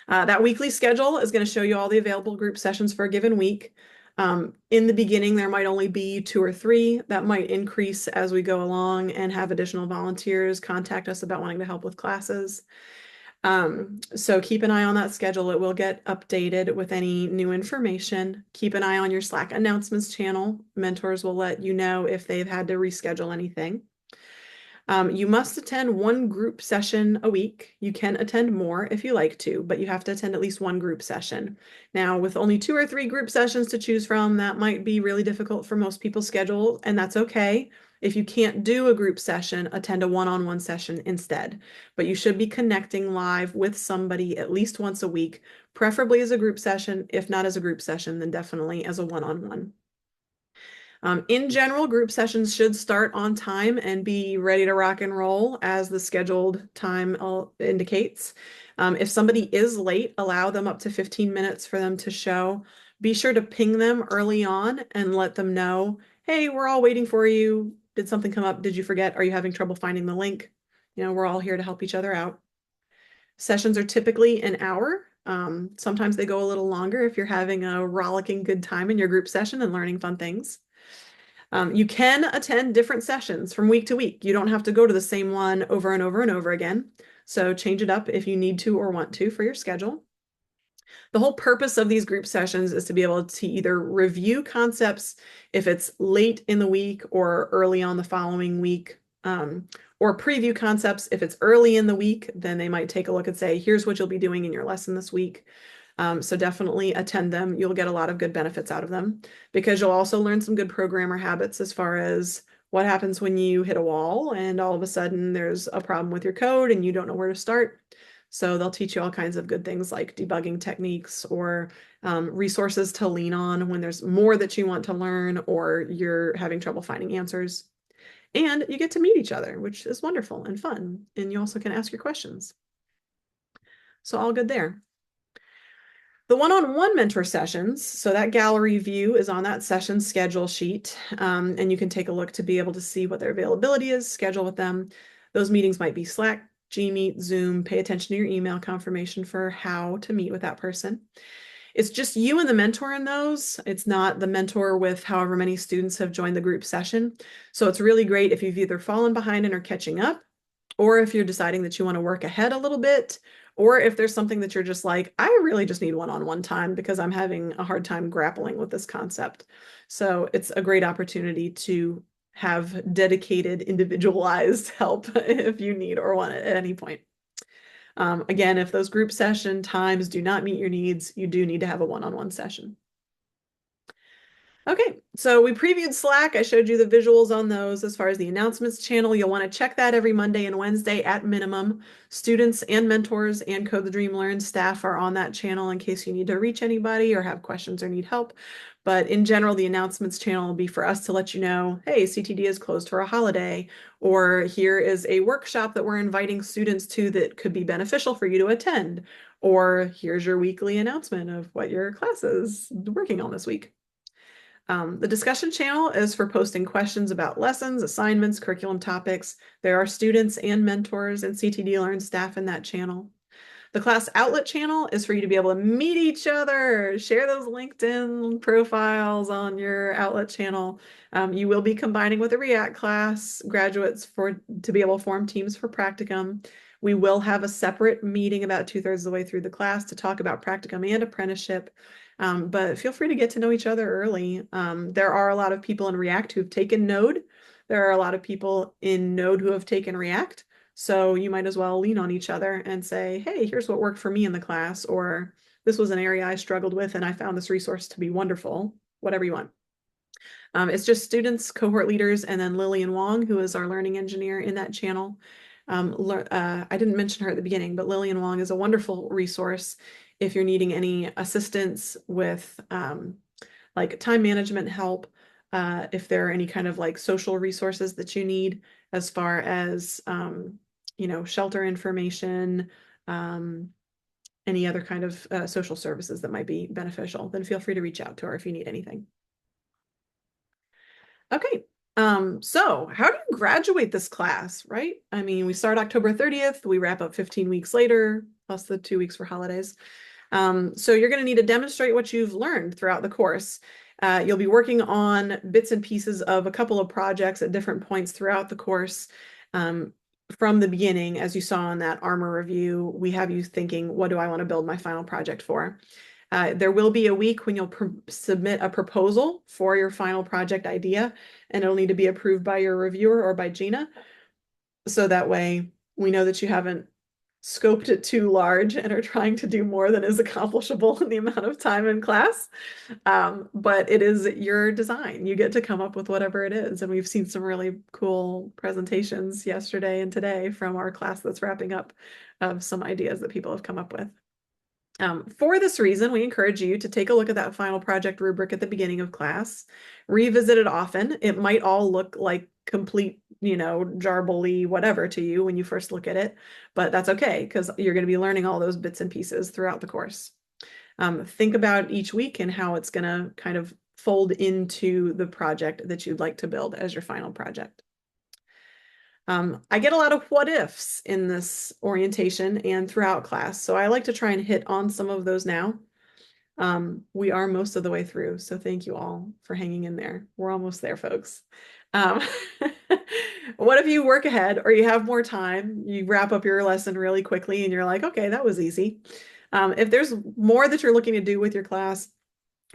that weekly schedule is going to show you all the available group sessions for a given week. In the beginning, there might only be 2 or 3. That might increase as we go along and have additional volunteers contact us about wanting to help with classes. So keep an eye on that schedule. It will get updated with any new information. Keep an eye on your Slack announcements channel. Mentors will let you know if they've had to reschedule anything. You must attend one group session a week. You can attend more if you like to, but you have to attend at least one group session. Now, with only 2 or 3 group sessions to choose from, that might be really difficult for most people's schedule, and that's okay. If you can't do a group session, attend a one-on-one session instead. But you should be connecting live with somebody at least once a week, preferably as a group session. If not as a group session, then definitely as a one-on-one. In general, group sessions should start on time and be ready to rock and roll as the scheduled time indicates. If somebody is late, allow them up to 15 minutes for them to show. Be sure to ping them early on and let them know, hey, we're all waiting for you. Did something come up? Did you forget? Are you having trouble finding the link? We're all here to help each other out. Sessions are typically an hour. Sometimes they go a little longer if you're having a rollicking good time in your group session and learning fun things. You can attend different sessions from week to week. You don't have to go to the same one over and over and over again. So change it up if you need to or want to for your schedule. The whole purpose of these group sessions is to be able to either review concepts if it's late in the week or early on the following week, or preview concepts if it's early in the week. Then they might take a look and say, here's what you'll be doing in your lesson this week. So definitely attend them. You'll get a lot of good benefits out of them because you'll also learn some good programmer habits as far as what happens when you hit a wall and all of a sudden there's a problem with your code and you don't know where to start. So they'll teach you all kinds of good things like debugging techniques or resources to lean on when there's more that you want to learn or you're having trouble finding answers. And you get to meet each other, which is wonderful and fun. And you also can ask your questions. So all good there. The one-on-one mentor sessions, so that gallery view is on that session schedule sheet, and you can take a look to be able to see what their availability is, schedule with them. Those meetings might be Slack, Gmeet, Zoom. Pay attention to your email confirmation for how to meet with that person. It's just you and the mentor in those. It's not the mentor with however many students have joined the group session. So it's really great if you've either fallen behind and are catching up, or if you're deciding that you want to work ahead a little bit, or if there's something that you're just like, I really just need one-on-one time because I'm having a hard time grappling with this concept. So it's a great opportunity to have dedicated, individualized help if you need or want it at any point. Again, if those group session times do not meet your needs, you do need to have a one-on-one session. Okay, so we previewed Slack. I showed you the visuals on those as far as the announcements channel. You'll want to check that every Monday and Wednesday at minimum. Students and mentors and Code the Dream Learn staff are on that channel in case you need to reach anybody or have questions or need help. But in general, the announcements channel will be for us to let you know, hey, CTD is closed for a holiday, or here is a workshop that we're inviting students to that could be beneficial for you to attend, or here's your weekly announcement of what your class is working on this week. The discussion channel is for posting questions about lessons, assignments, curriculum topics. There are students and mentors and CTD Learn staff in that channel. The class outlet channel is for you to be able to meet each other, share those LinkedIn profiles on your outlet channel. You will be combining with a React class graduates to be able to form teams for practicum. We will have a separate meeting about 2/3 of the way through the class to talk about practicum and apprenticeship. But feel free to get to know each other early. There are a lot of people in React who've taken Node. There are a lot of people in Node who have taken React. So you might as well lean on each other and say, hey, here's what worked for me in the class, or this was an area I struggled with and I found this resource to be wonderful, whatever you want. It's just students, cohort leaders, and then Lillian Wong, who is our learning engineer in that channel. I didn't mention her at the beginning, but Lillian Wong is a wonderful resource if you're needing any assistance with like time management help, if there are any kind of like social resources that you need as far as shelter information, um, any other kind of social services that might be beneficial, then feel free to reach out to her if you need anything. Okay, so how do you graduate this class, right? I mean, we start October 30th, we wrap up 15 weeks later, plus the 2 weeks for holidays. So you're going to need to demonstrate what you've learned throughout the course. You'll be working on bits and pieces of a couple of projects at different points throughout the course. From the beginning, as you saw in that armor review, we have you thinking, what do I want to build my final project for? There will be a week when you'll submit a proposal for your final project idea, and it'll need to be approved by your reviewer or by Gina. So that way we know that you haven't scoped it too large and are trying to do more than is accomplishable in the amount of time in class. But it is your design. You get to come up with whatever it is. And we've seen some really cool presentations yesterday and today from our class that's wrapping up of some ideas that people have come up with. For this reason, we encourage you to take a look at that final project rubric at the beginning of class, revisit it often. It might all look like complete, jarbly whatever to you when you first look at it, but that's okay because you're going to be learning all those bits and pieces throughout the course. Think about each week and how it's going to kind of fold into the project that you'd like to build as your final project. I get a lot of what ifs in this orientation and throughout class, so I like to try and hit on some of those now. We are most of the way through, so thank you all for hanging in there. We're almost there, folks. Um, what if you work ahead or you have more time, you wrap up your lesson really quickly and you're like, okay, that was easy. If there's more that you're looking to do with your class,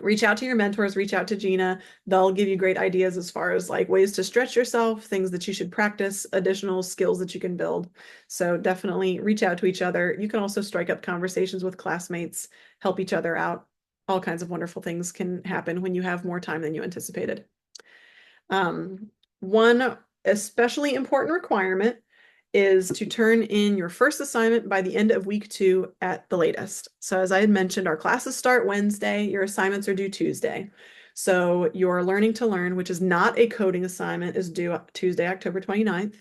reach out to your mentors, reach out to Gina. They'll give you great ideas as far as like ways to stretch yourself, things that you should practice, additional skills that you can build. So definitely reach out to each other. You can also strike up conversations with classmates, help each other out. All kinds of wonderful things can happen when you have more time than you anticipated. One especially important requirement is to turn in your first assignment by the end of week 2 at the latest. So as I had mentioned, our classes start Wednesday, your assignments are due Tuesday. So your Learning to Learn, which is not a coding assignment, is due Tuesday, October 29th.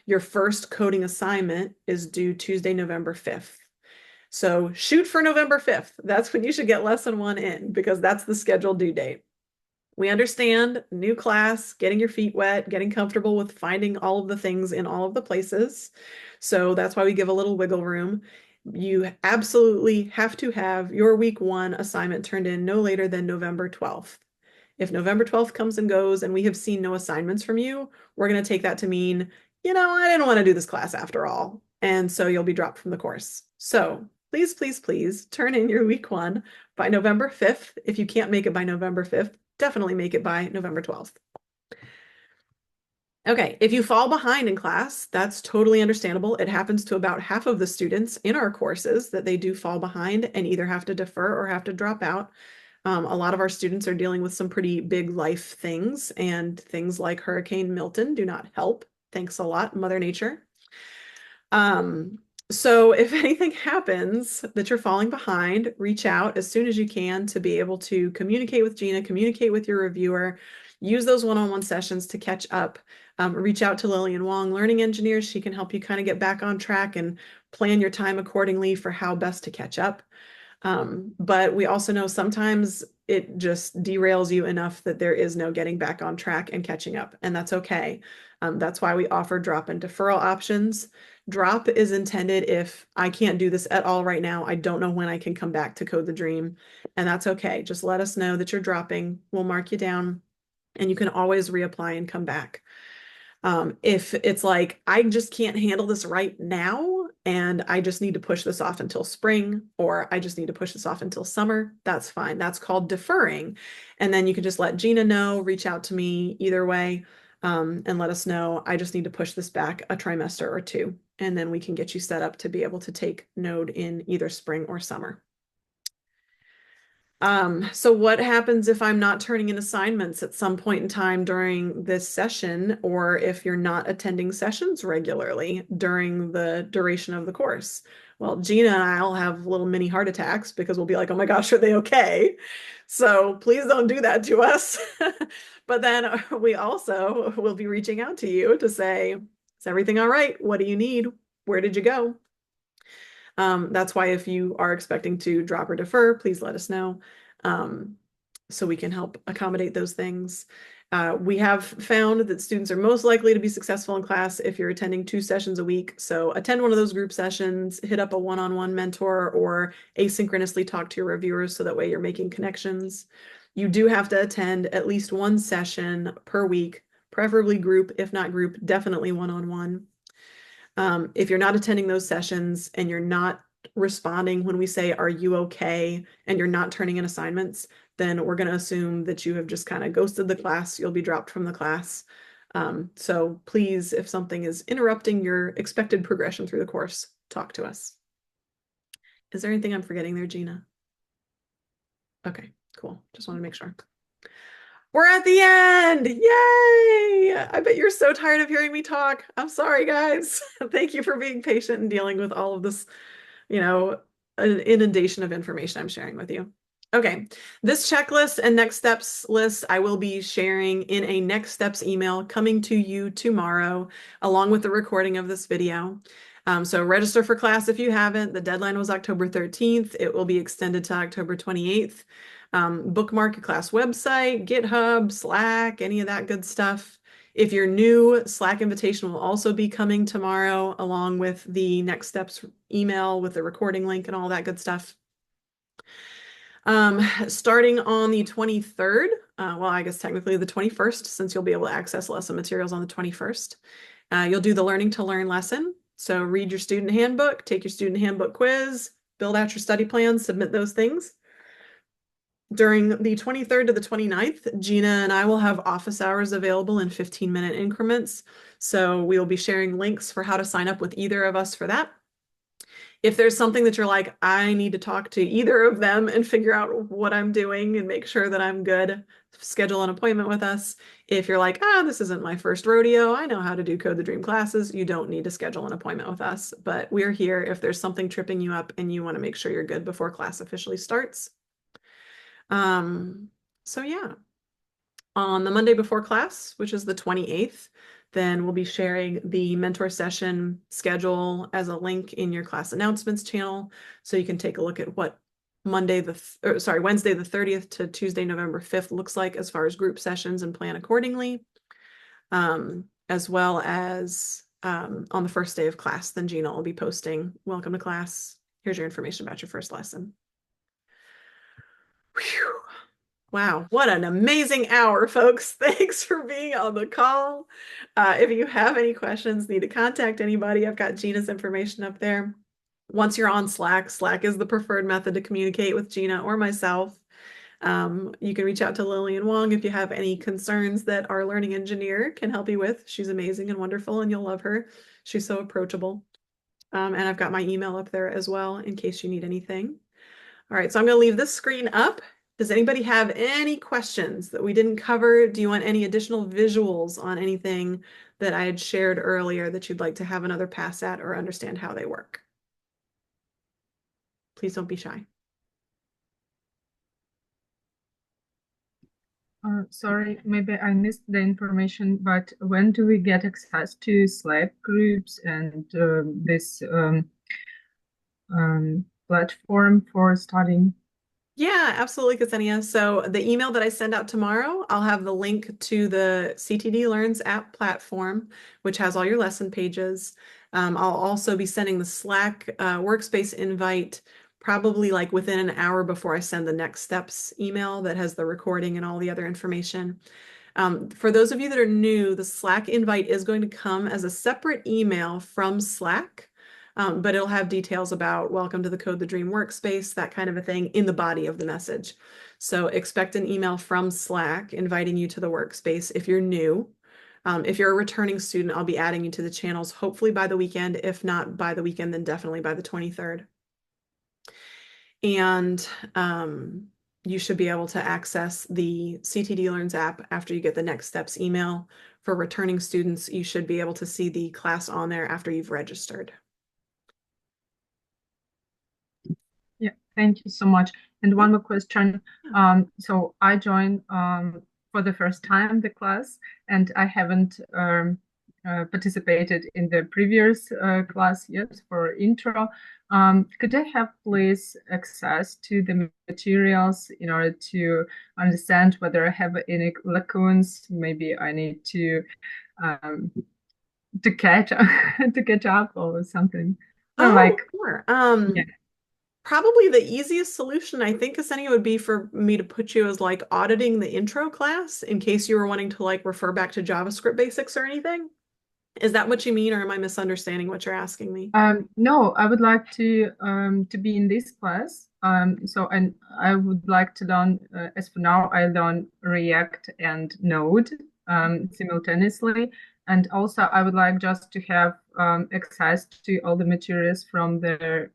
Your first coding assignment is due Tuesday, November 5th. So shoot for November 5th. That's when you should get lesson 1 in because that's the scheduled due date. We understand new class, getting your feet wet, getting comfortable with finding all of the things in all of the places. So that's why we give a little wiggle room. You absolutely have to have your week 1 assignment turned in no later than November 12th. If November 12th comes and goes and we have seen no assignments from you, we're going to take that to mean I didn't want to do this class after all. And so you'll be dropped from the course. So please, please, please turn in your week one by November 5th. If you can't make it by November 5th, definitely make it by November 12th. Okay, if you fall behind in class, that's totally understandable. It happens to about half of the students in our courses that they do fall behind and either have to defer or have to drop out. A lot of our students are dealing with some pretty big life things, and things like Hurricane Milton do not help. Thanks a lot, Mother Nature. Um, so if anything happens that you're falling behind, reach out as soon as you can to be able to communicate with Gina, communicate with your reviewer, use those one-on-one sessions to catch up. Reach out to Lillian Wong, Learning Engineers. She can help you kind of get back on track and plan your time accordingly for how best to catch up. But we also know sometimes it just derails you enough that there is no getting back on track and catching up, and that's okay. That's why we offer drop and deferral options. Drop is intended if I can't do this at all right now. I don't know when I can come back to Code the Dream, and that's okay. Just let us know that you're dropping. We'll mark you down, and you can always reapply and come back. If it's like, I just can't handle this right now, and I just need to push this off until spring, or I just need to push this off until summer, that's fine. That's called deferring. And then you can just let Gina know, reach out to me either way, and let us know, I just need to push this back a trimester or two. And then we can get you set up to be able to take Node in either spring or summer. So what happens if I'm not turning in assignments at some point in time during this session, or if you're not attending sessions regularly during the duration of the course? Well, Gina and I'll have little mini heart attacks because we'll be like, oh my gosh, are they okay? So please don't do that to us. But then we also will be reaching out to you to say, is everything all right? What do you need? Where did you go? That's why if you are expecting to drop or defer, please let us know, so we can help accommodate those things. We have found that students are most likely to be successful in class if you're attending 2 sessions a week. So attend one of those group sessions, hit up a one-on-one mentor, or asynchronously talk to your reviewers so that way you're making connections. You do have to attend at least 1 session per week, preferably group. If not group, definitely one-on-one. If you're not attending those sessions and you're not responding when we say, are you okay? And you're not turning in assignments, then we're going to assume that you have just kind of ghosted the class. You'll be dropped from the class. So please, if something is interrupting your expected progression through the course, talk to us. Is there anything I'm forgetting there, Gina? Okay, cool. Just want to make sure. We're at the end. Yay! I bet you're so tired of hearing me talk. I'm sorry, guys. Thank you for being patient and dealing with all of this, you know, an inundation of information I'm sharing with you. Okay, this checklist and next steps list I will be sharing in a next steps email coming to you tomorrow, along with the recording of this video. So register for class if you haven't. The deadline was October 13th. It will be extended to October 28th. Bookmark your class website, GitHub, Slack, any of that good stuff. If you're new, Slack invitation will also be coming tomorrow, along with the next steps email with the recording link and all that good stuff. Starting on the 23rd, well, I guess technically the 21st, since you'll be able to access lesson materials on the 21st, you'll do the Learning to Learn lesson. So read your student handbook, take your student handbook quiz, build out your study plans, submit those things. During the 23rd to the 29th, Gina and I will have office hours available in 15-minute increments. So we will be sharing links for how to sign up with either of us for that. If there's something that you're like, I need to talk to either of them and figure out what I'm doing and make sure that I'm good, schedule an appointment with us. If you're like, this isn't my first rodeo, I know how to do Code the Dream classes, you don't need to schedule an appointment with us. But we're here if there's something tripping you up and you want to make sure you're good before class officially starts. So yeah, on the Monday before class, which is the 28th, then we'll be sharing the mentor session schedule as a link in your class announcements channel. So you can take a look at what Wednesday the 30th to Tuesday, November 5th looks like as far as group sessions and plan accordingly. As well as on the first day of class, then Gina will be posting, welcome to class. Here's your information about your first lesson. Whew. Wow, what an amazing hour, folks. Thanks for being on the call. If you have any questions, need to contact anybody, I've got Gina's information up there. Once you're on Slack, Slack is the preferred method to communicate with Gina or myself. You can reach out to Lillian Wong if you have any concerns that our learning engineer can help you with. She's amazing and wonderful, and you'll love her. She's so approachable. And I've got my email up there as well in case you need anything. All right, so I'm going to leave this screen up. Does anybody have any questions that we didn't cover? Do you want any additional visuals on anything that I had shared earlier that you'd like to have another pass at or understand how they work? Please don't be shy. Sorry, maybe I missed the information, but when do we get access to Slack groups and this platform for studying? Yeah, absolutely, Ksenia. So the email that I send out tomorrow, I'll have the link to the CTD Learns app platform, which has all your lesson pages. I'll also be sending the Slack workspace invite probably like within an hour before I send the next steps email that has the recording and all the other information. For those of you that are new, the Slack invite is going to come as a separate email from Slack, but it'll have details about welcome to the Code the Dream workspace, that kind of a thing in the body of the message. So expect an email from Slack inviting you to the workspace if you're new. If you're a returning student, I'll be adding you to the channels hopefully by the weekend. If not by the weekend, then definitely by the 23rd. And you should be able to access the CTD Learns app after you get the next steps email. For returning students, you should be able to see the class on there after you've registered. Yeah, thank you so much. And one more question. So I joined for the first time the class, and I haven't participated in the previous class yet for intro. Could I have please access to the materials in order to understand whether I have any lacunes? Maybe I need um, to catch to catch up or something. Or Oh, like, sure. yeah. Probably the easiest solution, I think, Ksenia, would be for me to put you as like auditing the intro class in case you were wanting to like refer back to JavaScript basics or anything. Is that what you mean, or am I misunderstanding what you're asking me? No, I would like to be in this class. So and I would like to learn. As for now, I learn React and Node simultaneously, and also I would like just to have access to all the materials from the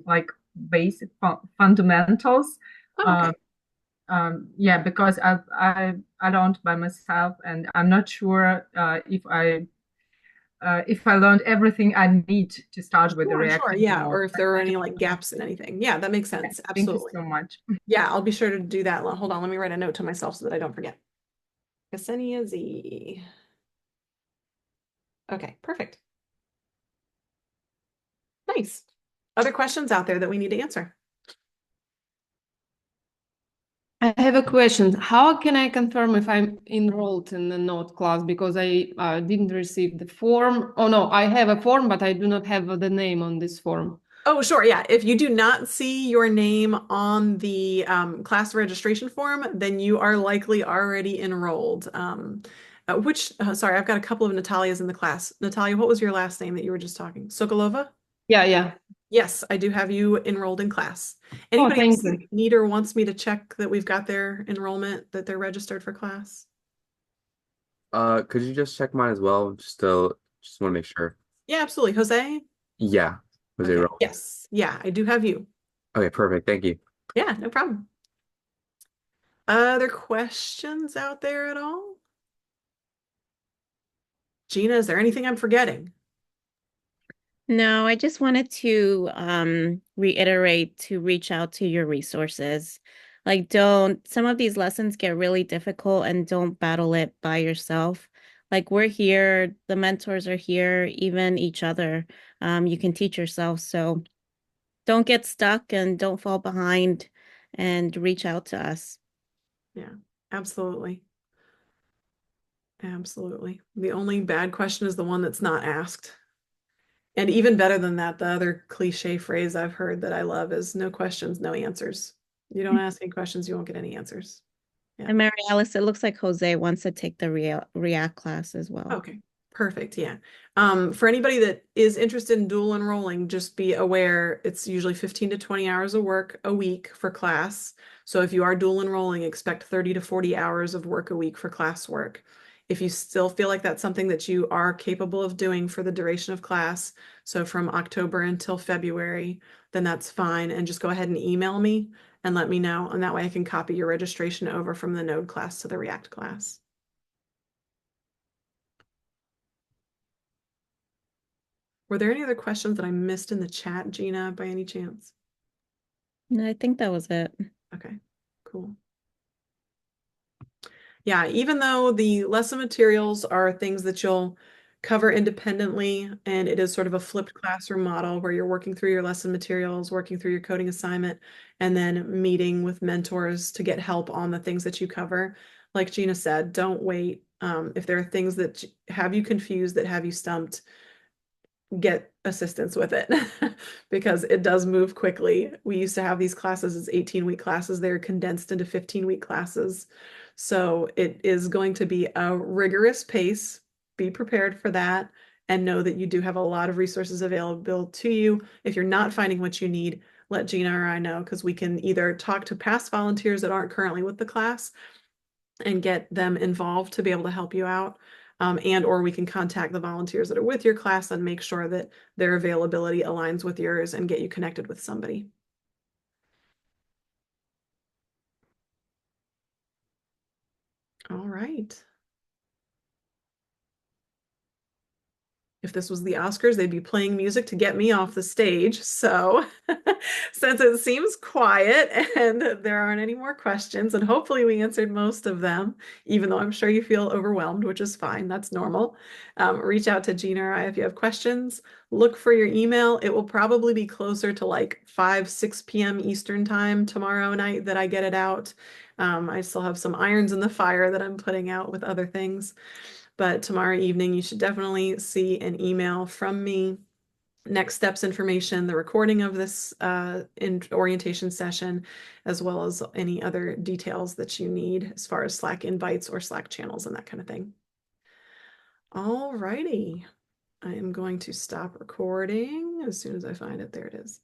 like basic fundamentals. Oh, Um, okay. yeah, because I learned by myself, and I'm not sure if I learned everything I need to start with the Sure, React sure. and Yeah. Node. Or if there are I any just, like gaps in anything. Yeah, that makes yeah, sense. thank you Absolutely. so much. Yeah, I'll be sure to do that. Hold on, let me write a note to myself so that I don't forget. Ksenia Z. Okay, perfect. Nice. Other questions out there that we need to answer? I have a question. How can I confirm if I'm enrolled in the Node class? Because I didn't receive the form. Oh no, I have a form, but I do not have the name on this form. Oh, sure. Yeah. If you do not see your name on the class registration form, then you are likely already enrolled. Sorry, I've got a couple of Natalias in the class. Natalia, what was your last name that you were just talking? Sokolova? Yeah, yeah. Yes, I do have you enrolled in class. Oh, Anybody thank else you. need or wants me to check that we've got their enrollment, that they're registered for class? Could you just check mine as well? Just want to make sure. Yeah, absolutely. Jose? Yeah, was it Okay. wrong? Yes. Yeah, I do have you. Okay, perfect. Thank you. Yeah, no problem. Other questions out there at all? Gina, is there anything I'm forgetting? No, I just wanted to reiterate to reach out to your resources. Like, don't, some of these lessons get really difficult and don't battle it by yourself. Like, we're here, the mentors are here, even each other. You can teach yourself. So don't get stuck and don't fall behind and reach out to us. Yeah, absolutely. Absolutely. The only bad question is the one that's not asked. And even better than that, the other cliche phrase I've heard that I love is no questions, no answers. You don't ask any questions, you won't get any answers. Yeah. And Mary Alice, it looks like Jose wants to take the React class as well. Okay, perfect. Yeah. For anybody that is interested in dual enrolling, just be aware it's usually 15 to 20 hours of work a week for class. So if you are dual enrolling, expect 30 to 40 hours of work a week for classwork. If you still feel like that's something that you are capable of doing for the duration of class, so from October until February, then that's fine. And just go ahead and email me and let me know. And that way I can copy your registration over from the Node class to the React class. Were there any other questions that I missed in the chat, Gina, by any chance? No, I think that was it. Okay, cool. Yeah, even though the lesson materials are things that you'll cover independently, and it is sort of a flipped classroom model where you're working through your lesson materials, working through your coding assignment, and then meeting with mentors to get help on the things that you cover. Like Gina said, don't wait. If there are things that have you confused, that have you stumped, get assistance with it because it does move quickly. We used to have these classes as 18-week classes. They're condensed into 15-week classes. So it is going to be a rigorous pace. Be prepared for that and know that you do have a lot of resources available to you. If you're not finding what you need, let Gina or I know because we can either talk to past volunteers that aren't currently with the class and get them involved to be able to help you out. And or we can contact the volunteers that are with your class and make sure that their availability aligns with yours and get you connected with somebody. All right. If this was the Oscars, they'd be playing music to get me off the stage. So since it seems quiet and there aren't any more questions, and hopefully we answered most of them, even though I'm sure you feel overwhelmed, which is fine. That's normal. Reach out to Gina or I if you have questions. Look for your email. It will probably be closer to like 5, 6 p.m. Eastern time tomorrow night that I get it out. I still have some irons in the fire that I'm putting out with other things. But tomorrow evening, you should definitely see an email from me. Next steps information, the recording of this orientation session, as well as any other details that you need as far as Slack invites or Slack channels and that kind of thing. All righty. I am going to stop recording as soon as I find it. There it is.